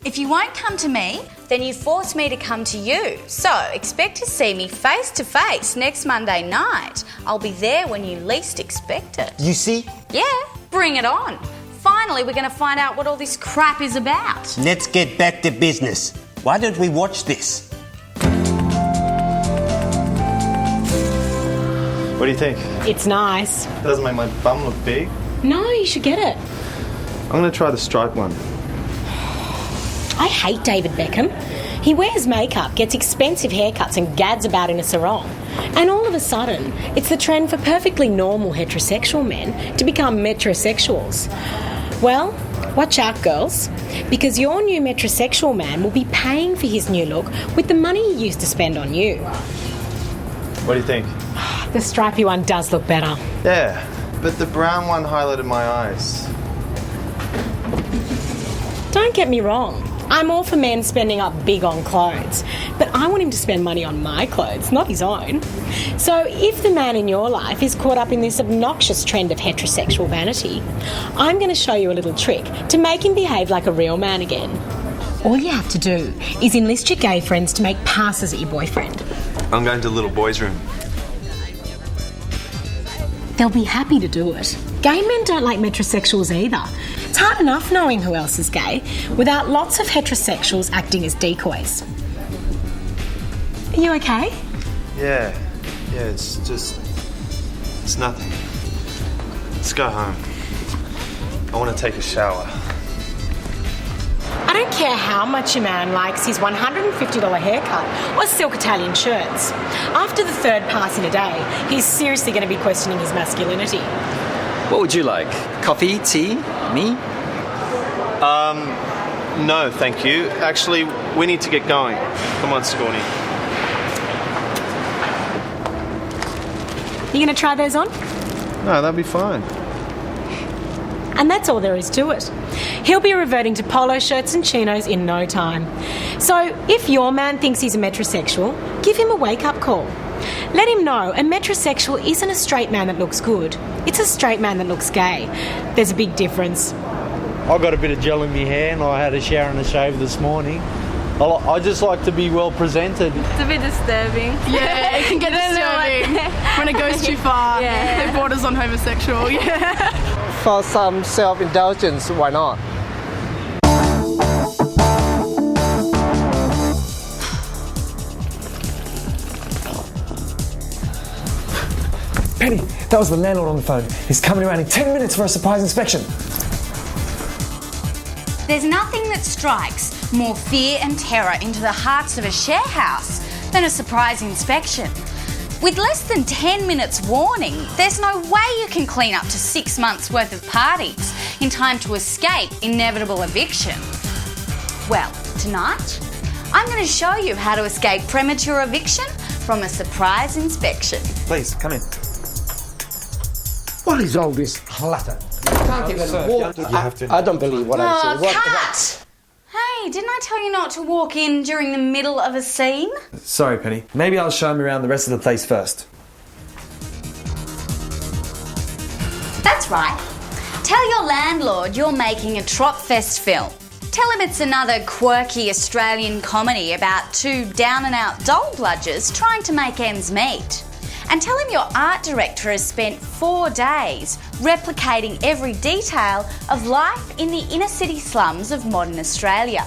If you won't come to me, then you force me to come to you. So expect to see me face to face next Monday night. I'll be there when you least expect it. You see? Yeah, bring it on. Finally, we're going to find out what all this crap is about. Let's get back to business. Why don't we watch this? What do you think? It's nice. It doesn't make my bum look big. No, you should get it. I'm going to try the stripe one. I hate David Beckham. He wears makeup, gets expensive haircuts and gads about in a sarong. And all of a sudden, it's the trend for perfectly normal heterosexual men to become metrosexuals. Well, watch out, girls, because your new metrosexual man will be paying for his new look with the money he used to spend on you. What do you think? The stripy one does look better. Yeah, but the brown one highlighted my eyes. Don't get me wrong. I'm all for men spending up big on clothes, but I want him to spend money on my clothes, not his own. So if the man in your life is caught up in this obnoxious trend of heterosexual vanity, I'm going to show you a little trick to make him behave like a real man again. All you have to do is enlist your gay friends to make passes at your boyfriend. I'm going to the little boy's room. They'll be happy to do it. Gay men don't like metrosexuals either. It's hard enough knowing who else is gay without lots of heterosexuals acting as decoys. Are you okay? Yeah, it's nothing. Let's go home. I want to take a shower. I don't care how much your man likes his $150 haircut or silk Italian shirts. After the third pass in a day, he's seriously going to be questioning his masculinity. What would you like? Coffee, tea, me? No, thank you. Actually, we need to get going. Come on, Sigourney. You going to try those on? No, that'll be fine. And that's all there is to it. He'll be reverting to polo shirts and chinos in no time. So if your man thinks he's a metrosexual, give him a wake-up call. Let him know a metrosexual isn't a straight man that looks good. It's a straight man that looks gay. There's a big difference. I got a bit of gel in my hair and I had a shower and a shave this morning. I just like to be well presented. It's a bit disturbing. Yeah, it can get disturbing when it goes too far. Yeah. The borders on homosexual, yeah. For some self-indulgence, why not? Penny, that was the landlord on the phone. He's coming around in 10 minutes for a surprise inspection. There's nothing that strikes more fear and terror into the hearts of a share house than a surprise inspection. With less than 10 minutes warning, there's no way you can clean up to 6 months' worth of parties in time to escape inevitable eviction. Well, tonight, I'm going to show you how to escape premature eviction from a surprise inspection. Please, come in. What is all this clutter? Can't even walk. I don't believe what I say. Cut! Hey, didn't I tell you not to walk in during the middle of a scene? Sorry, Penny. Maybe I'll show him around the rest of the place first. That's right. Tell your landlord you're making a Tropfest film. Tell him it's another quirky Australian comedy about two down-and-out doll bludgers trying to make ends meet. And tell him your art director has spent 4 days replicating every detail of life in the inner-city slums of modern Australia.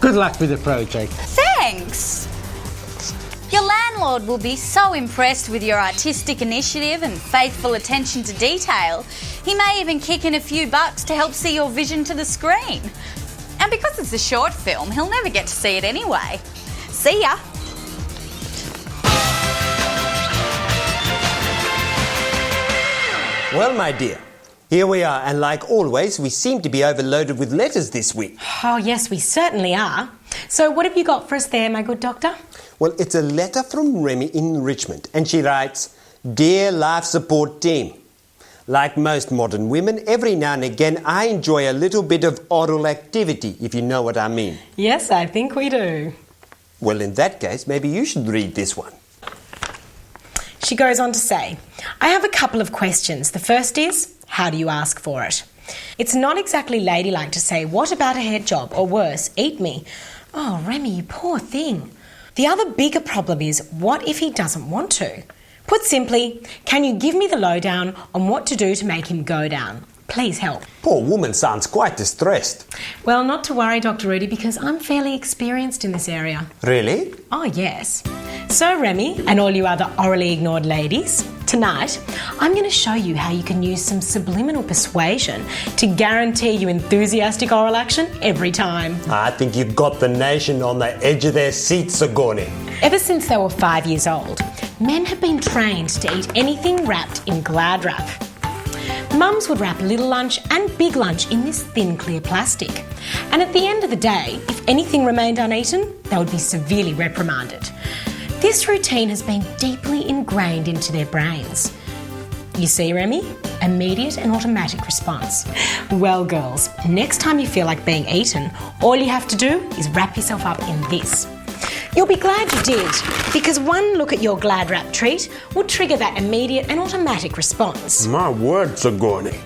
Good luck with the project. Thanks! Your landlord will be so impressed with your artistic initiative and faithful attention to detail, he may even kick in a few bucks to help see your vision to the screen. And because it's a short film, he'll never get to see it anyway. See ya! Well, my dear, here we are, and like always, we seem to be overloaded with letters this week. Oh, yes, we certainly are. So what have you got for us there, my good doctor? Well, it's a letter from Remy in Richmond, and she writes, "Dear Life Support Team, like most modern women, every now and again I enjoy a little bit of oral activity, if you know what I mean." Yes, I think we do. Well, in that case, maybe you should read this one. She goes on to say, "I have a couple of questions. The first is, how do you ask for it? It's not exactly ladylike to say, what about a head job, or worse, eat me. Oh, Remy, you poor thing. The other bigger problem is, what if he doesn't want to? Put simply, can you give me the lowdown on what to do to make him go down? Please help." Poor woman sounds quite distressed. Well, not to worry, Dr. Rudy, because I'm fairly experienced in this area. Really? Oh, yes. So, Remy, and all you other orally ignored ladies, tonight I'm going to show you how you can use some subliminal persuasion to guarantee you enthusiastic oral action every time. I think you've got the nation on the edge of their seats, Sigourney. Ever since they were 5 years old, men have been trained to eat anything wrapped in Glad Wrap. Mums would wrap little lunch and big lunch in this thin, clear plastic. And at the end of the day, if anything remained uneaten, they would be severely reprimanded. This routine has been deeply ingrained into their brains. You see, Remy? Immediate and automatic response. Well, girls, next time you feel like being eaten, all you have to do is wrap yourself up in this. You'll be glad you did, because one look at your Glad Wrap treat will trigger that immediate and automatic response. My word, Sigourney.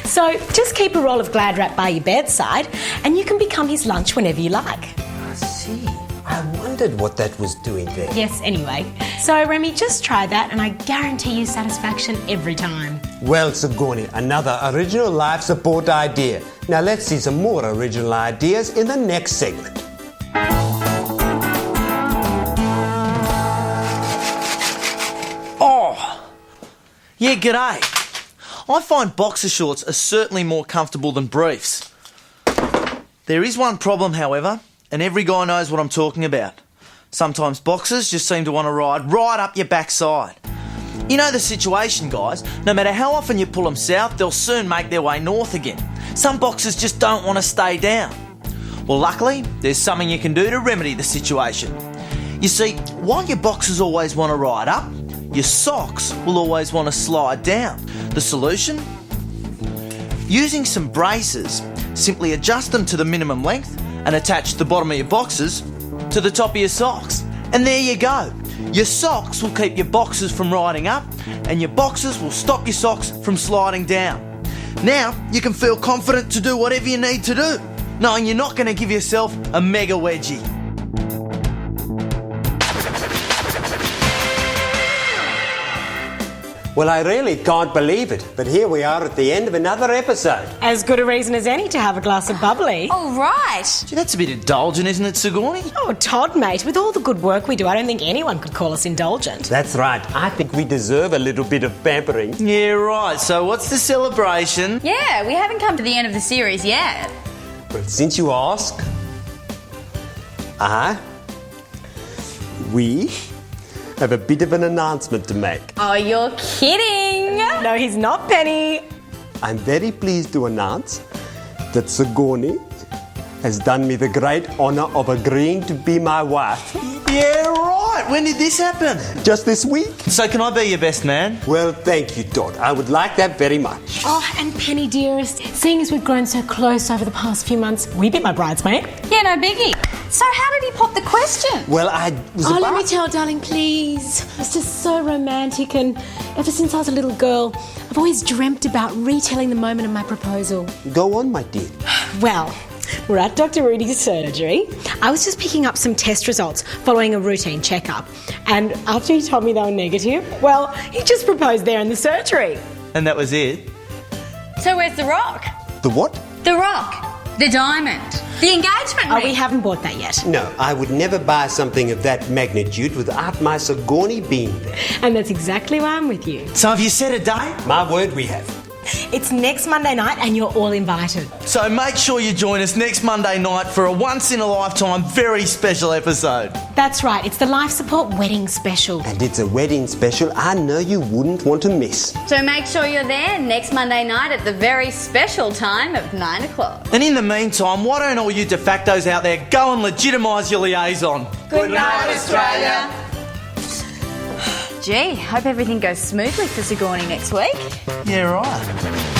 So just keep a roll of Glad Wrap by your bedside and you can become his lunch whenever you like. I see. I wondered what that was doing there. Yes, anyway. So, Remy, just try that and I guarantee you satisfaction every time. Well, Sigourney, another original life support idea. Now let's see some more original ideas in the next segment. Yeah, g'day. I find boxer shorts are certainly more comfortable than briefs. There is one problem, however, and every guy knows what I'm talking about. Sometimes boxers just seem to want to ride right up your backside. You know the situation, guys. No matter how often you pull them south, they'll soon make their way north again. Some boxers just don't want to stay down. Well, luckily, there's something you can do to remedy the situation. You see, while your boxers always want to ride up, your socks will always want to slide down. The solution? Using some braces, simply adjust them to the minimum length and attach the bottom of your boxers to the top of your socks. And there you go. Your socks will keep your boxers from riding up and your boxers will stop your socks from sliding down. Now you can feel confident to do whatever you need to do, knowing you're not going to give yourself a mega wedgie. Well, I really can't believe it, but here we are at the end of another episode. As good a reason as any to have a glass of bubbly. All right. Gee, that's a bit indulgent, isn't it, Sigourney? Oh, Todd, mate, with all the good work we do, I don't think anyone could call us indulgent. That's right. I think we deserve a little bit of pampering. Yeah, right. So what's the celebration? Yeah, we haven't come to the end of the series yet. Well, since you ask, we have a bit of an announcement to make. Oh, you're kidding. No, he's not, Penny. I'm very pleased to announce that Sigourney has done me the great honour of agreeing to be my wife. Yeah, right. When did this happen? Just this week. So can I be your best man? Well, thank you, Todd. I would like that very much. Oh, and Penny, dearest, seeing as we've grown so close over the past few months, will you be my bridesmaid? Yeah, no biggie. So how did he pop the question? Well, I was about... let me tell, darling, please. It's just so romantic, and ever since I was a little girl, I've always dreamt about retelling the moment of my proposal. Go on, my dear. Well, we're at Dr. Rudy's surgery. I was just picking up some test results following a routine checkup. And after he told me they were negative, well, he just proposed there in the surgery. And that was it? So where's the rock? The what? The rock. The diamond. The engagement ring. Oh, we haven't bought that yet. No, I would never buy something of that magnitude without my Sigourney being there. And that's exactly why I'm with you. So have you set a date? My word, we have. It's next Monday night and you're all invited. So make sure you join us next Monday night for a once-in-a-lifetime very special episode. That's right, it's the Life Support Wedding Special. And it's a wedding special I know you wouldn't want to miss. So make sure you're there next Monday night at the very special time of 9 o'clock. And in the meantime, why don't all you de factos out there go and legitimise your liaison? Good night, Australia. Gee, hope everything goes smoothly for Sigourney next week. Yeah, right.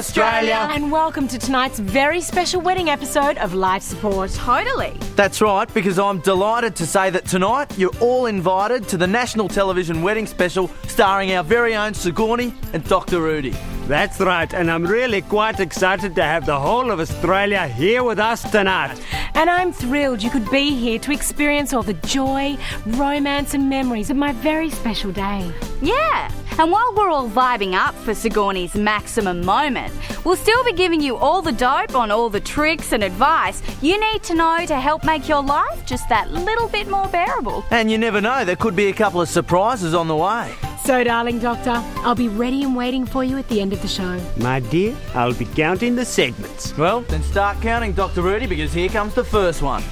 Australia. And welcome to tonight's very special wedding episode of Life Support. Totally. That's right, because I'm delighted to say that tonight you're all invited to the national television wedding special starring our very own Sigourney and Dr. Rudy. That's right, and I'm really quite excited to have the whole of Australia here with us tonight. And I'm thrilled you could be here to experience all the joy, romance and memories of my very special day. Yeah, and while we're all vibing up for Sigourney's maximum moment, we'll still be giving you all the dope on all the tricks and advice you need to know to help make your life just that little bit more bearable. And you never know, there could be a couple of surprises on the way. So, darling doctor, I'll be ready and waiting for you at the end of the show. My dear, I'll be counting the segments. Well, then start counting, Dr. Rudy, because here comes the first one.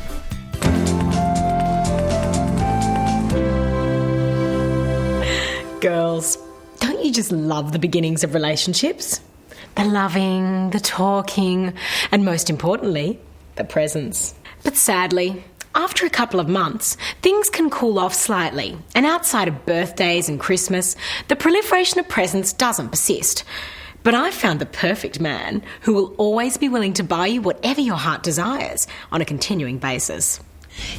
Girls, don't you just love the beginnings of relationships? The loving, the talking, and most importantly, the presents. But sadly, after a couple of months, things can cool off slightly, and outside of birthdays and Christmas, the proliferation of presents doesn't persist. But I've found the perfect man who will always be willing to buy you whatever your heart desires on a continuing basis.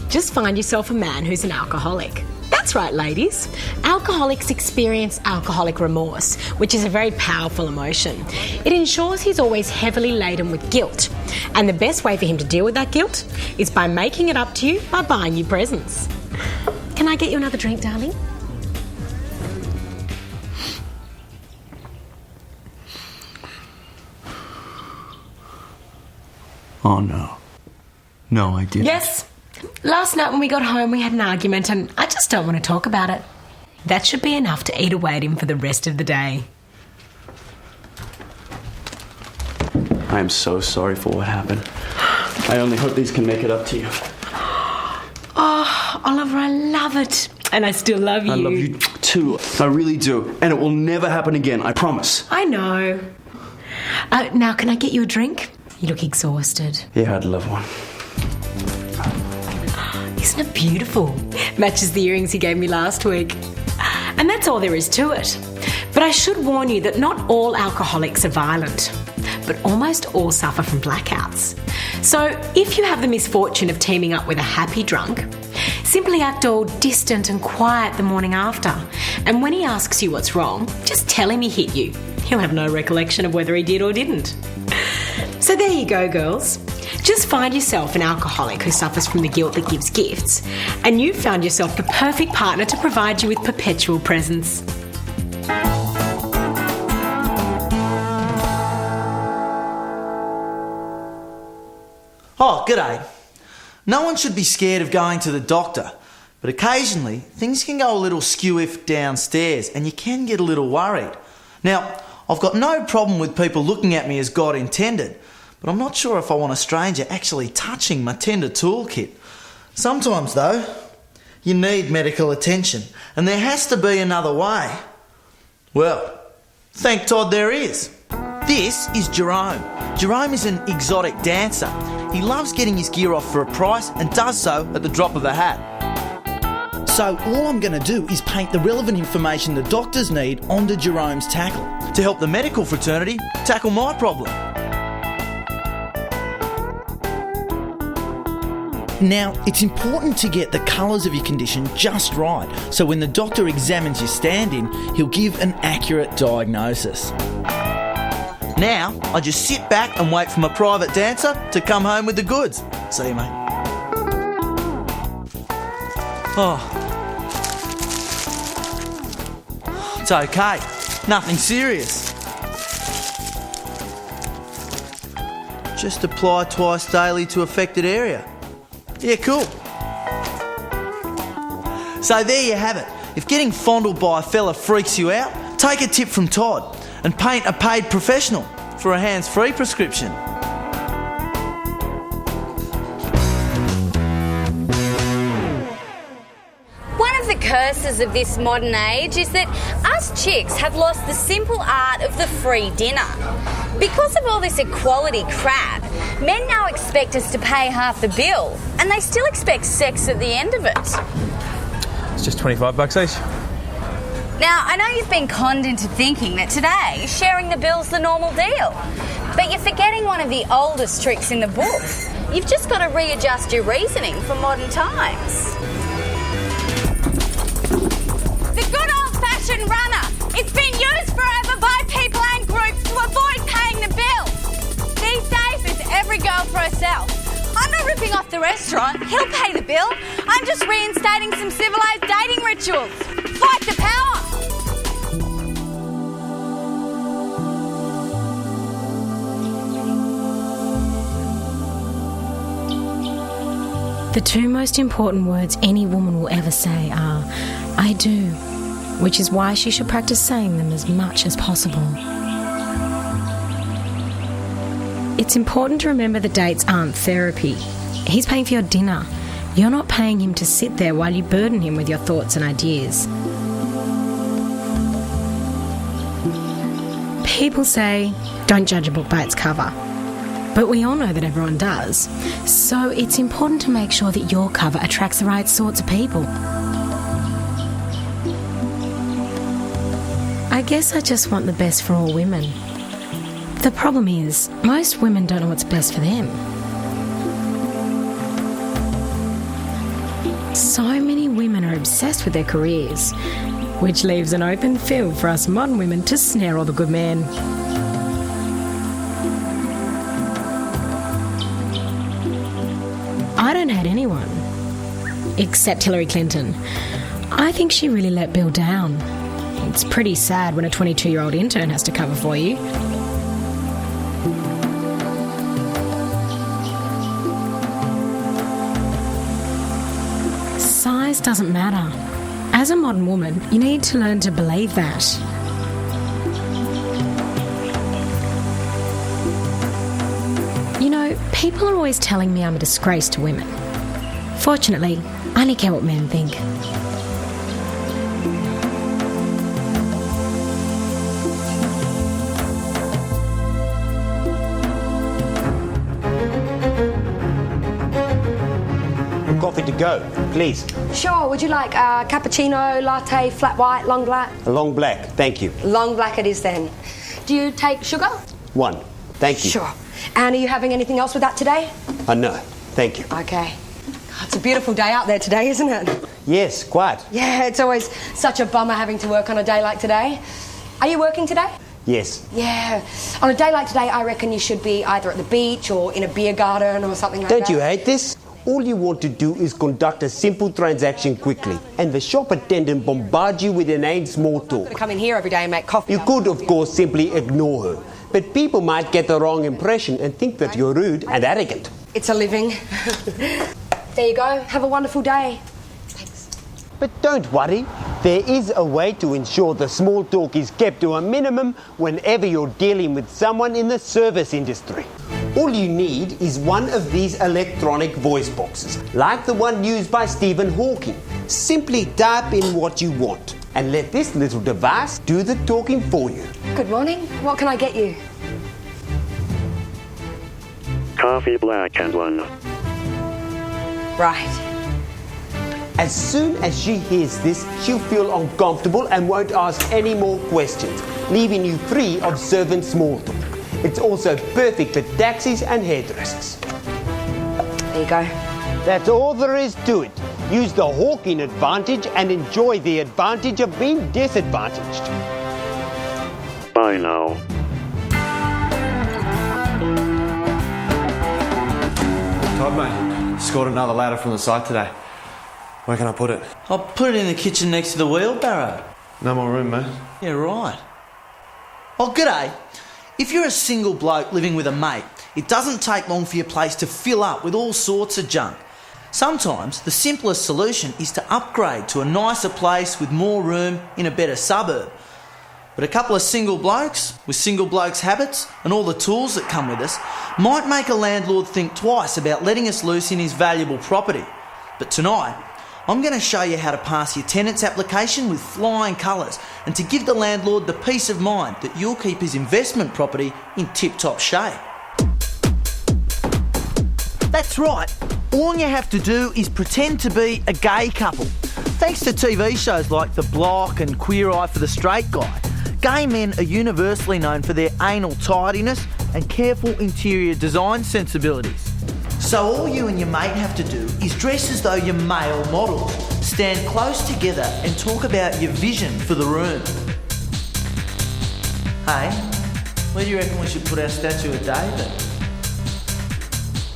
Just find yourself a man who's an alcoholic. That's right, ladies. Alcoholics experience alcoholic remorse, which is a very powerful emotion. It ensures he's always heavily laden with guilt. And the best way for him to deal with that guilt is by making it up to you by buying you presents. Can I get you another drink, darling? Oh, no. No, I didn't. Yes. Last night when we got home, we had an argument and I just don't want to talk about it. That should be enough to eat away at him for the rest of the day. I am so sorry for what happened. I only hope these can make it up to you. Oh, Oliver, I love it. And I still love you. I love you too. I really do. And it will never happen again, I promise. I know. Now, can I get you a drink? You look exhausted. Yeah, I'd love one. Isn't it beautiful? Matches the earrings he gave me last week. And that's all there is to it. But I should warn you that not all alcoholics are violent, but almost all suffer from blackouts. So if you have the misfortune of teaming up with a happy drunk, simply act all distant and quiet the morning after. And when he asks you what's wrong, just tell him he hit you. He'll have no recollection of whether he did or didn't. So there you go, girls. Just find yourself an alcoholic who suffers from the guilt that gives gifts, and you've found yourself the perfect partner to provide you with perpetual presents. Oh, g'day. No one should be scared of going to the doctor, but occasionally things can go a little skew-iff downstairs and you can get a little worried. Now, I've got no problem with people looking at me as God intended, but I'm not sure if I want a stranger actually touching my tender toolkit. Sometimes, though, you need medical attention, and there has to be another way. Well, thank Todd there is. This is Jerome. Jerome is an exotic dancer. He loves getting his gear off for a price and does so at the drop of a hat. So all I'm going to do is paint the relevant information the doctors need onto Jerome's tackle to help the medical fraternity tackle my problem. Now, it's important to get the colours of your condition just right, so when the doctor examines your stand-in, he'll give an accurate diagnosis. Now, I just sit back and wait for my private dancer to come home with the goods. See you, mate. Oh. It's okay. Nothing serious. Just apply twice daily to affected area. Yeah, cool. So there you have it. If getting fondled by a fella freaks you out, take a tip from Todd and paint a paid professional for a hands-free prescription. One of the curses of this modern age is that us chicks have lost the simple art of the free dinner. Because of all this equality crap, men now expect us to pay half the bill, and they still expect sex at the end of it. It's just $25 each. Now, I know you've been conned into thinking that today sharing the bill's the normal deal, but you're forgetting one of the oldest tricks in the book. You've just got to readjust your reasoning for modern times. The good old-fashioned runner. It's been used forever by people and groups to avoid paying the bill. These days, it's every girl for herself. I'm not ripping off the restaurant. He'll pay the bill. I'm just reinstating some civilised dating rituals. Fight the power. The two most important words any woman will ever say are, I do, which is why she should practice saying them as much as possible. It's important to remember that dates aren't therapy. He's paying for your dinner. You're not paying him to sit there while you burden him with your thoughts and ideas. People say, don't judge a book by its cover. But we all know that everyone does. So it's important to make sure that your cover attracts the right sorts of people. I guess I just want the best for all women. The problem is, most women don't know what's best for them. So many women are obsessed with their careers, which leaves an open field for us modern women to snare all the good men. I don't hate anyone, except Hillary Clinton. I think she really let Bill down. It's pretty sad when a 22-year-old intern has to cover for you. Size doesn't matter. As a modern woman, you need to learn to believe that. You know, people are always telling me I'm a disgrace to women. Fortunately, I only care what men think. Coffee to go, please. Sure, would you like a cappuccino, latte, flat white, long black? A long black, thank you. Long black it is then. Do you take sugar? 1, thank you. Sure. And are you having anything else with that today? No, thank you. Okay. It's a beautiful day out there today, isn't it? Yes, quite. Yeah, it's always such a bummer having to work on a day like today. Are you working today? Yes. Yeah. On a day like today, I reckon you should be either at the beach or in a beer garden or something like that. Don't you hate this? All you want to do is conduct a simple transaction quickly, and the shop attendant bombards you with inane small talk. Come in here every day and make coffee. You could, of course, simply ignore her, but people might get the wrong impression and think that you're rude and arrogant. It's a living. There you go. Have a wonderful day. But don't worry, there is a way to ensure the small talk is kept to a minimum whenever you're dealing with someone in the service industry. All you need is one of these electronic voice boxes, like the one used by Stephen Hawking. Simply type in what you want and let this little device do the talking for you. Good morning. What can I get you? Coffee black and 1. Right. As soon as she hears this, she'll feel uncomfortable and won't ask any more questions, leaving you free of servant small talk. It's also perfect for taxis and hairdressers. There you go. That's all there is to it. Use the Hawking advantage and enjoy the advantage of being disadvantaged. Bye now. Todd, mate, scored another ladder from the site today. Where can I put it? I'll put it in the kitchen next to the wheelbarrow. No more room, mate. Yeah, right. Oh, g'day. If you're a single bloke living with a mate, it doesn't take long for your place to fill up with all sorts of junk. Sometimes the simplest solution is to upgrade to a nicer place with more room in a better suburb. But a couple of single blokes with single blokes' habits and all the tools that come with us might make a landlord think twice about letting us loose in his valuable property. But tonight, I'm going to show you how to pass your tenant's application with flying colours and to give the landlord the peace of mind that you'll keep his investment property in tip-top shape. That's right. All you have to do is pretend to be a gay couple. Thanks to TV shows like The Block and Queer Eye for the Straight Guy, gay men are universally known for their anal tidiness and careful interior design sensibilities. So all you and your mate have to do is dress as though you're male models, stand close together and talk about your vision for the room. Hey, where do you reckon we should put our statue of David?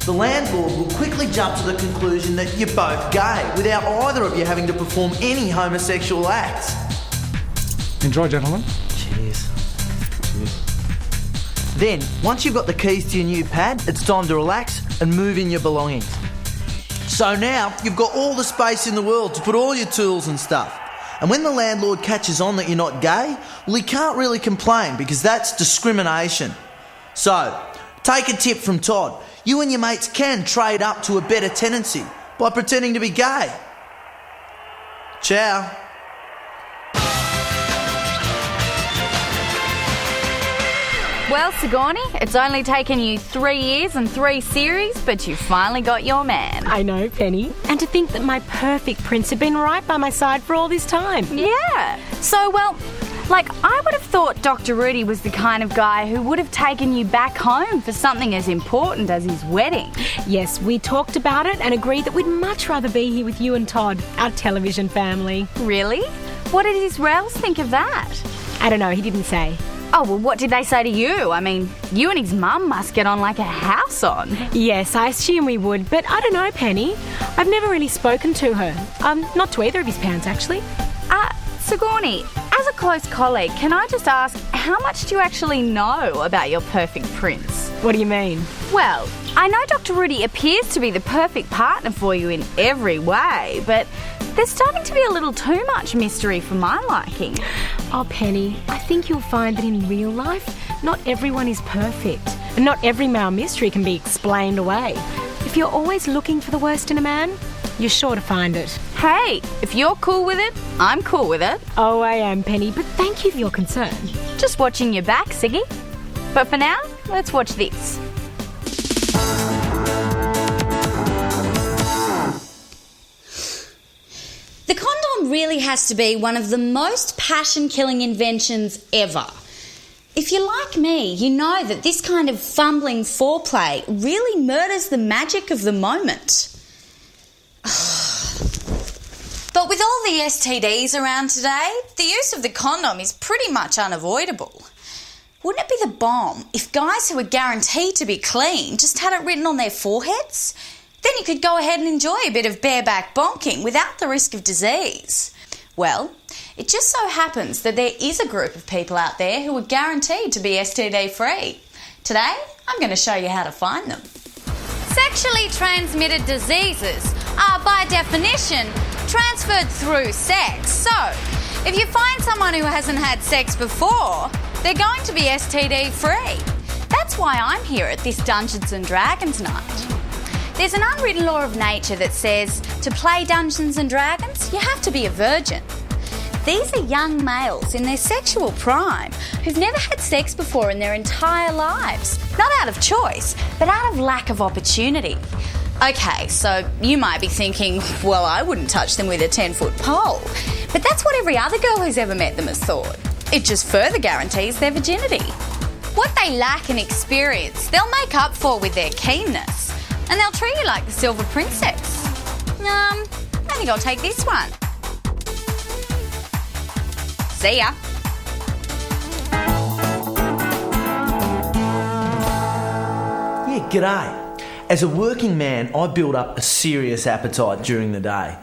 The landlord will quickly jump to the conclusion that you're both gay without either of you having to perform any homosexual acts. Enjoy, gentlemen. Cheers. Cheers. Then, once you've got the keys to your new pad, it's time to relax and move in your belongings. So now, you've got all the space in the world to put all your tools and stuff. And when the landlord catches on that you're not gay, well, he can't really complain because that's discrimination. So, take a tip from Todd. You and your mates can trade up to a better tenancy by pretending to be gay. Ciao. Well, Sigourney, it's only taken you 3 years and 3 series, but you finally got your man. I know, Penny. And to think that my perfect prince had been right by my side for all this time. Yeah. So, well, Like, I would have thought Dr. Rudy was the kind of guy who would have taken you back home for something as important as his wedding. Yes, we talked about it and agreed that we'd much rather be here with you and Todd, our television family. Really? What did his Rels think of that? I don't know, he didn't say. Oh, well, what did they say to you? I mean, you and his mum must get on like a house on. Yes, I assume we would, but I don't know, Penny. I've never really spoken to her. Not to either of his parents, actually. Sigourney, as a close colleague, can I just ask, how much do you actually know about your perfect prince? What do you mean? Well, I know Dr. Rudy appears to be the perfect partner for you in every way, but there's starting to be a little too much mystery for my liking. Oh, Penny, I think you'll find that in real life, not everyone is perfect, and not every male mystery can be explained away. If you're always looking for the worst in a man, you're sure to find it. Hey, if you're cool with it, I'm cool with it. Oh, I am, Penny, but thank you for your concern. Just watching your back, Siggy. But for now, let's watch this. The condom really has to be one of the most passion-killing inventions ever. If you're like me, you know that this kind of fumbling foreplay really murders the magic of the moment. But with all the STDs around today, the use of the condom is pretty much unavoidable. Wouldn't it be the bomb if guys who were guaranteed to be clean just had it written on their foreheads? Then you could go ahead and enjoy a bit of bareback bonking without the risk of disease. Well, it just so happens that there is a group of people out there who are guaranteed to be STD free. Today, I'm going to show you how to find them. Sexually transmitted diseases are, by definition, transferred through sex. So, if you find someone who hasn't had sex before, they're going to be STD free. That's why I'm here at this Dungeons and Dragons night. There's an unwritten law of nature that says to play Dungeons and Dragons, you have to be a virgin. These are young males in their sexual prime who've never had sex before in their entire lives. Not out of choice, but out of lack of opportunity. Okay, so you might be thinking, well, I wouldn't touch them with a 10-foot pole. But that's what every other girl who's ever met them has thought. It just further guarantees their virginity. What they lack in experience, they'll make up for with their keenness. And they'll treat you like the Silver Princess. I think I'll take this one. See ya. Yeah, g'day. As a working man, I build up a serious appetite during the day.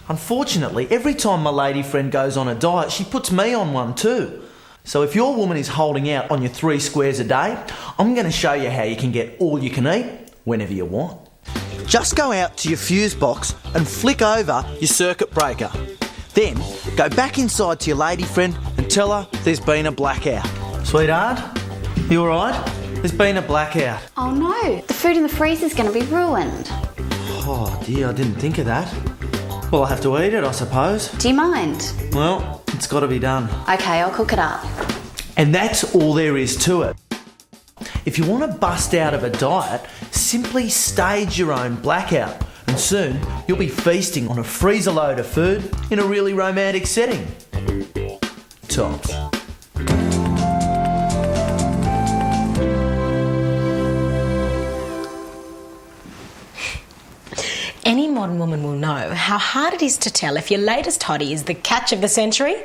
Unfortunately, every time my lady friend goes on a diet, she puts me on one too. So if your woman is holding out on your 3 squares a day, I'm going to show you how you can get all you can eat whenever you want. Just go out to your fuse box and flick over your circuit breaker. Then go back inside to your lady friend and tell her there's been a blackout. Sweetheart, you alright? There's been a blackout. Oh no, the food in the freezer's going to be ruined. Oh dear, I didn't think of that. Well, I'll have to eat it, I suppose. Do you mind? Well, it's got to be done. Okay, I'll cook it up. And that's all there is to it. If you want to bust out of a diet, simply stage your own blackout, and soon you'll be feasting on a freezer load of food in a really romantic setting. Tops. Any modern woman will know how hard it is to tell if your latest hottie is the catch of the century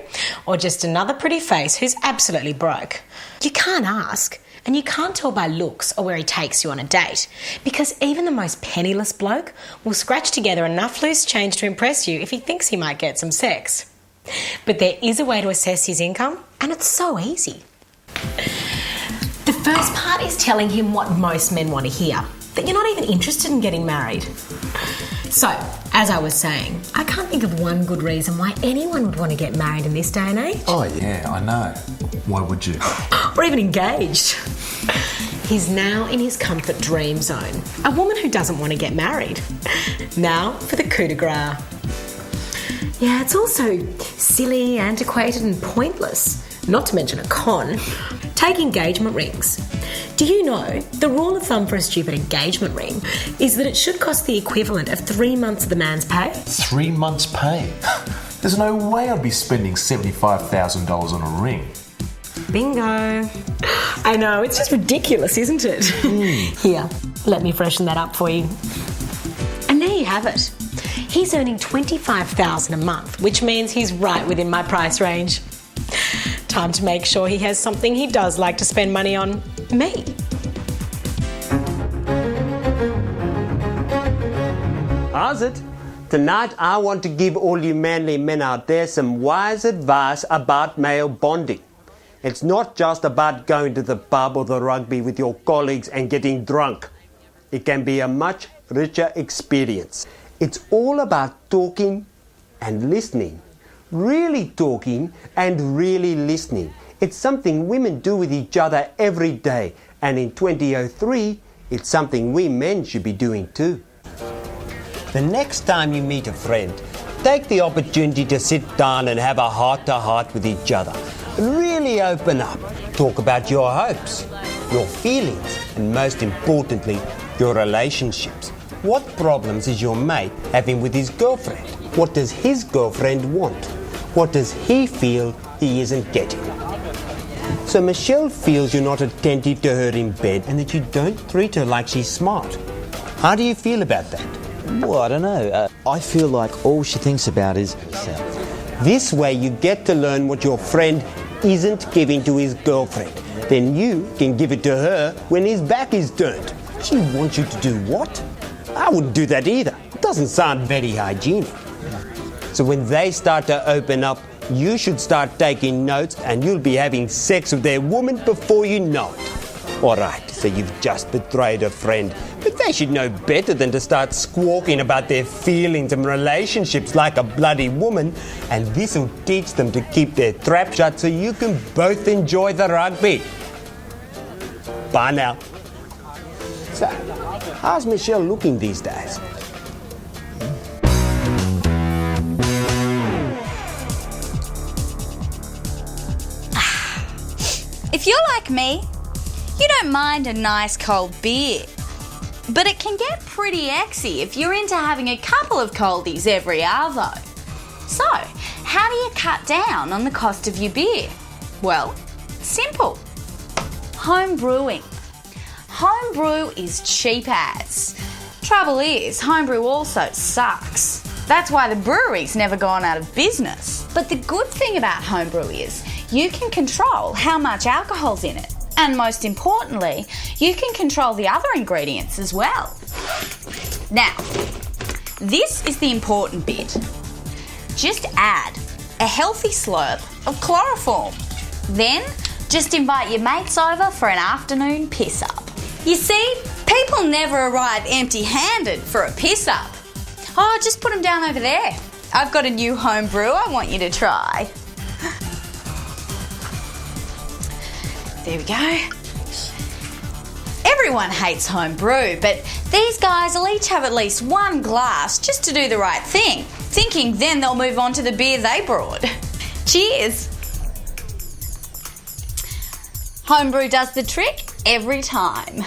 or just another pretty face who's absolutely broke. You can't ask, and you can't tell by looks or where he takes you on a date, because even the most penniless bloke will scratch together enough loose change to impress you if he thinks he might get some sex. But there is a way to assess his income, and it's so easy. The first part is telling him what most men want to hear, that you're not even interested in getting married. So, as I was saying, I can't think of one good reason why anyone would want to get married in this day and age. Oh yeah, I know. Why would you? Or even engaged. He's now in his comfort dream zone. A woman who doesn't want to get married. Now for the coup de grace. Yeah, it's also silly, antiquated and pointless. Not to mention a con. Take engagement rings. Do you know the rule of thumb for a stupid engagement ring is that it should cost the equivalent of 3 months of the man's pay? 3 months' pay? There's no way I'd be spending $75,000 on a ring. Bingo. I know, it's just ridiculous, isn't it? Here, let me freshen that up for you. And there you have it. He's earning $25,000 a month, which means he's right within my price range. Time to make sure he has something he does like to spend money on. Me. How's it? Tonight I want to give all you manly men out there some wise advice about male bonding. It's not just about going to the pub or the rugby with your colleagues and getting drunk. It can be a much richer experience. It's all about talking and listening. Really talking and really listening. It's something women do with each other every day. And in 2003, it's something we men should be doing too. The next time you meet a friend, take the opportunity to sit down and have a heart-to-heart with each other. Really open up. Talk about your hopes, your feelings, and most importantly, your relationships. What problems is your mate having with his girlfriend? What does his girlfriend want? What does he feel he isn't getting? So Michelle feels you're not attentive to her in bed and that you don't treat her like she's smart. How do you feel about that? Well, I don't know. I feel like all she thinks about is herself. This way you get to learn what your friend isn't giving to his girlfriend. Then you can give it to her when his back is turned. She wants you to do what? I wouldn't do that either. It doesn't sound very hygienic. So when they start to open up, you should start taking notes and you'll be having sex with their woman before you know it. Alright, so you've just betrayed a friend, but they should know better than to start squawking about their feelings and relationships like a bloody woman, and this will teach them to keep their trap shut so you can both enjoy the rugby. Bye now. So, how's Michelle looking these days? If you're like me, you don't mind a nice cold beer. But it can get pretty exy if you're into having a couple of coldies every hour though. So, how do you cut down on the cost of your beer? Well, simple. Home brewing. Home brew is cheap as. Trouble is, homebrew also sucks. That's why the brewery's never gone out of business. But the good thing about homebrew is you can control how much alcohol's in it. And most importantly, you can control the other ingredients as well. Now, this is the important bit. Just add a healthy slurp of chloroform. Then, just invite your mates over for an afternoon piss-up. You see, people never arrive empty-handed for a piss-up. Oh, just put them down over there. I've got a new home brew I want you to try. There we go. Everyone hates home brew, but these guys will each have at least one glass just to do the right thing, thinking then they'll move on to the beer they brought. Cheers. Homebrew does the trick every time.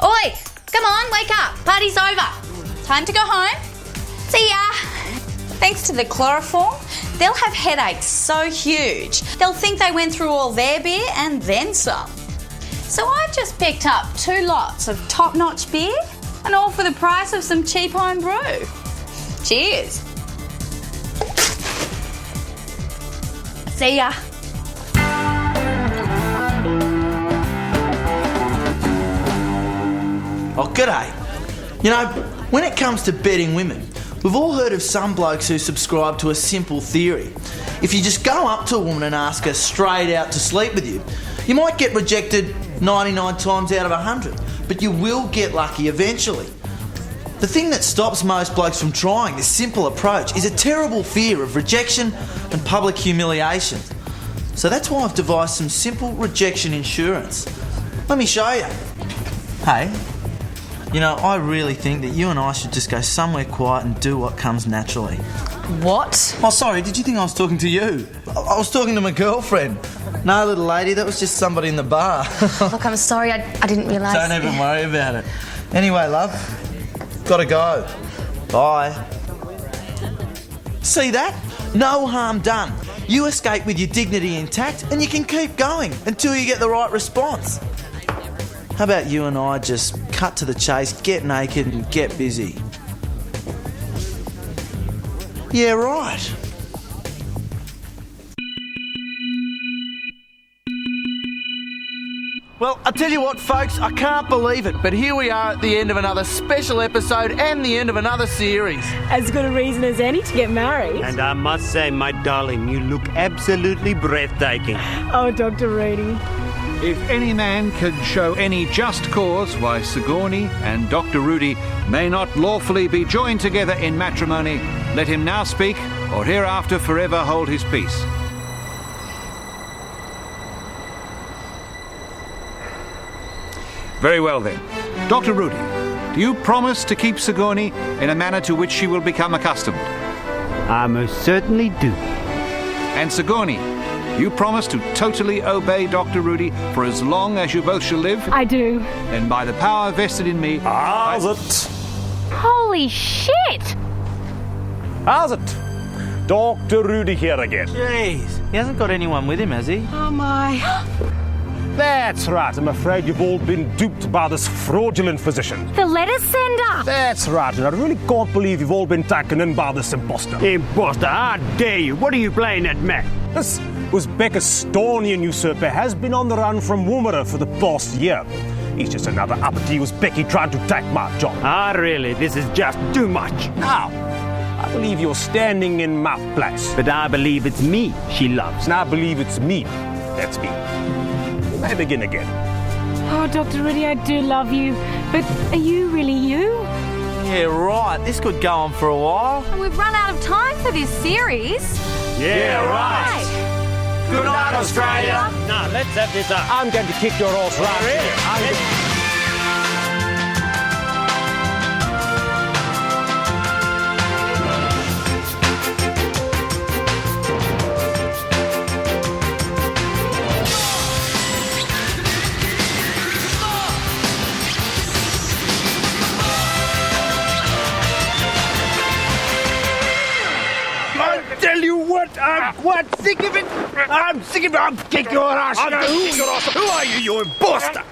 Oi, come on, wake up. Party's over. Time to go home. See ya. Thanks to the chloroform, they'll have headaches so huge, they'll think they went through all their beer and then some. So I've just picked up 2 lots of top-notch beer, and all for the price of some cheap home brew. Cheers. See ya. Oh, g'day. You know, when it comes to betting women, we've all heard of some blokes who subscribe to a simple theory. If you just go up to a woman and ask her straight out to sleep with you, you might get rejected 99 times out of 100, but you will get lucky eventually. The thing that stops most blokes from trying this simple approach is a terrible fear of rejection and public humiliation. So that's why I've devised some simple rejection insurance. Let me show you. Hey, you know, I really think that you and I should just go somewhere quiet and do what comes naturally. What? Oh, sorry, did you think I was talking to you? I was talking to my girlfriend. No, little lady, that was just somebody in the bar. Look, I'm sorry, I didn't realise. Don't even worry about it. Anyway, love, gotta go. Bye. See that? No harm done. You escape with your dignity intact and you can keep going until you get the right response. How about you and I just cut to the chase, get naked and get busy? Yeah, right. Well, I tell you what, folks, I can't believe it, but here we are at the end of another special episode and the end of another series. As good a reason as any to get married. And I must say, my darling, you look absolutely breathtaking. Oh, Dr. Rudy. If any man can show any just cause why Sigourney and Dr. Rudy may not lawfully be joined together in matrimony, let him now speak, or hereafter forever hold his peace. Very well then. Dr. Rudy, do you promise to keep Sigourney in a manner to which she will become accustomed? I most certainly do. And Sigourney, you promise to totally obey Dr. Rudy for as long as you both shall live? I do. Then by the power vested in me... How's it? Holy shit! How's it? Dr. Rudy here again. Jeez, he hasn't got anyone with him, has he? Oh, my. That's right. I'm afraid you've all been duped by this fraudulent physician. The letter sender! That's right, and I really can't believe you've all been taken in by this imposter. Imposter? How dare you? What are you playing at, Mac? This Uzbekistanian usurper has been on the run from Woomera for the past year. He's just another uppity Uzbeki trying to take my job. Ah, really? This is just too much. Now, I believe you're standing in my place. But I believe it's me she loves. And I believe it's me. That's me. May begin again. Oh, Dr. Rudy, I do love you. But are you really you? Yeah, right. This could go on for a while. We've run out of time for this series. Yeah, right. Good night, Australia. Now, let's have this up. I'm going to kick your ass right here. Tell you what, I'm quite sick of it. I'm sick of it. I'll kick your ass. Who are you, you imposter?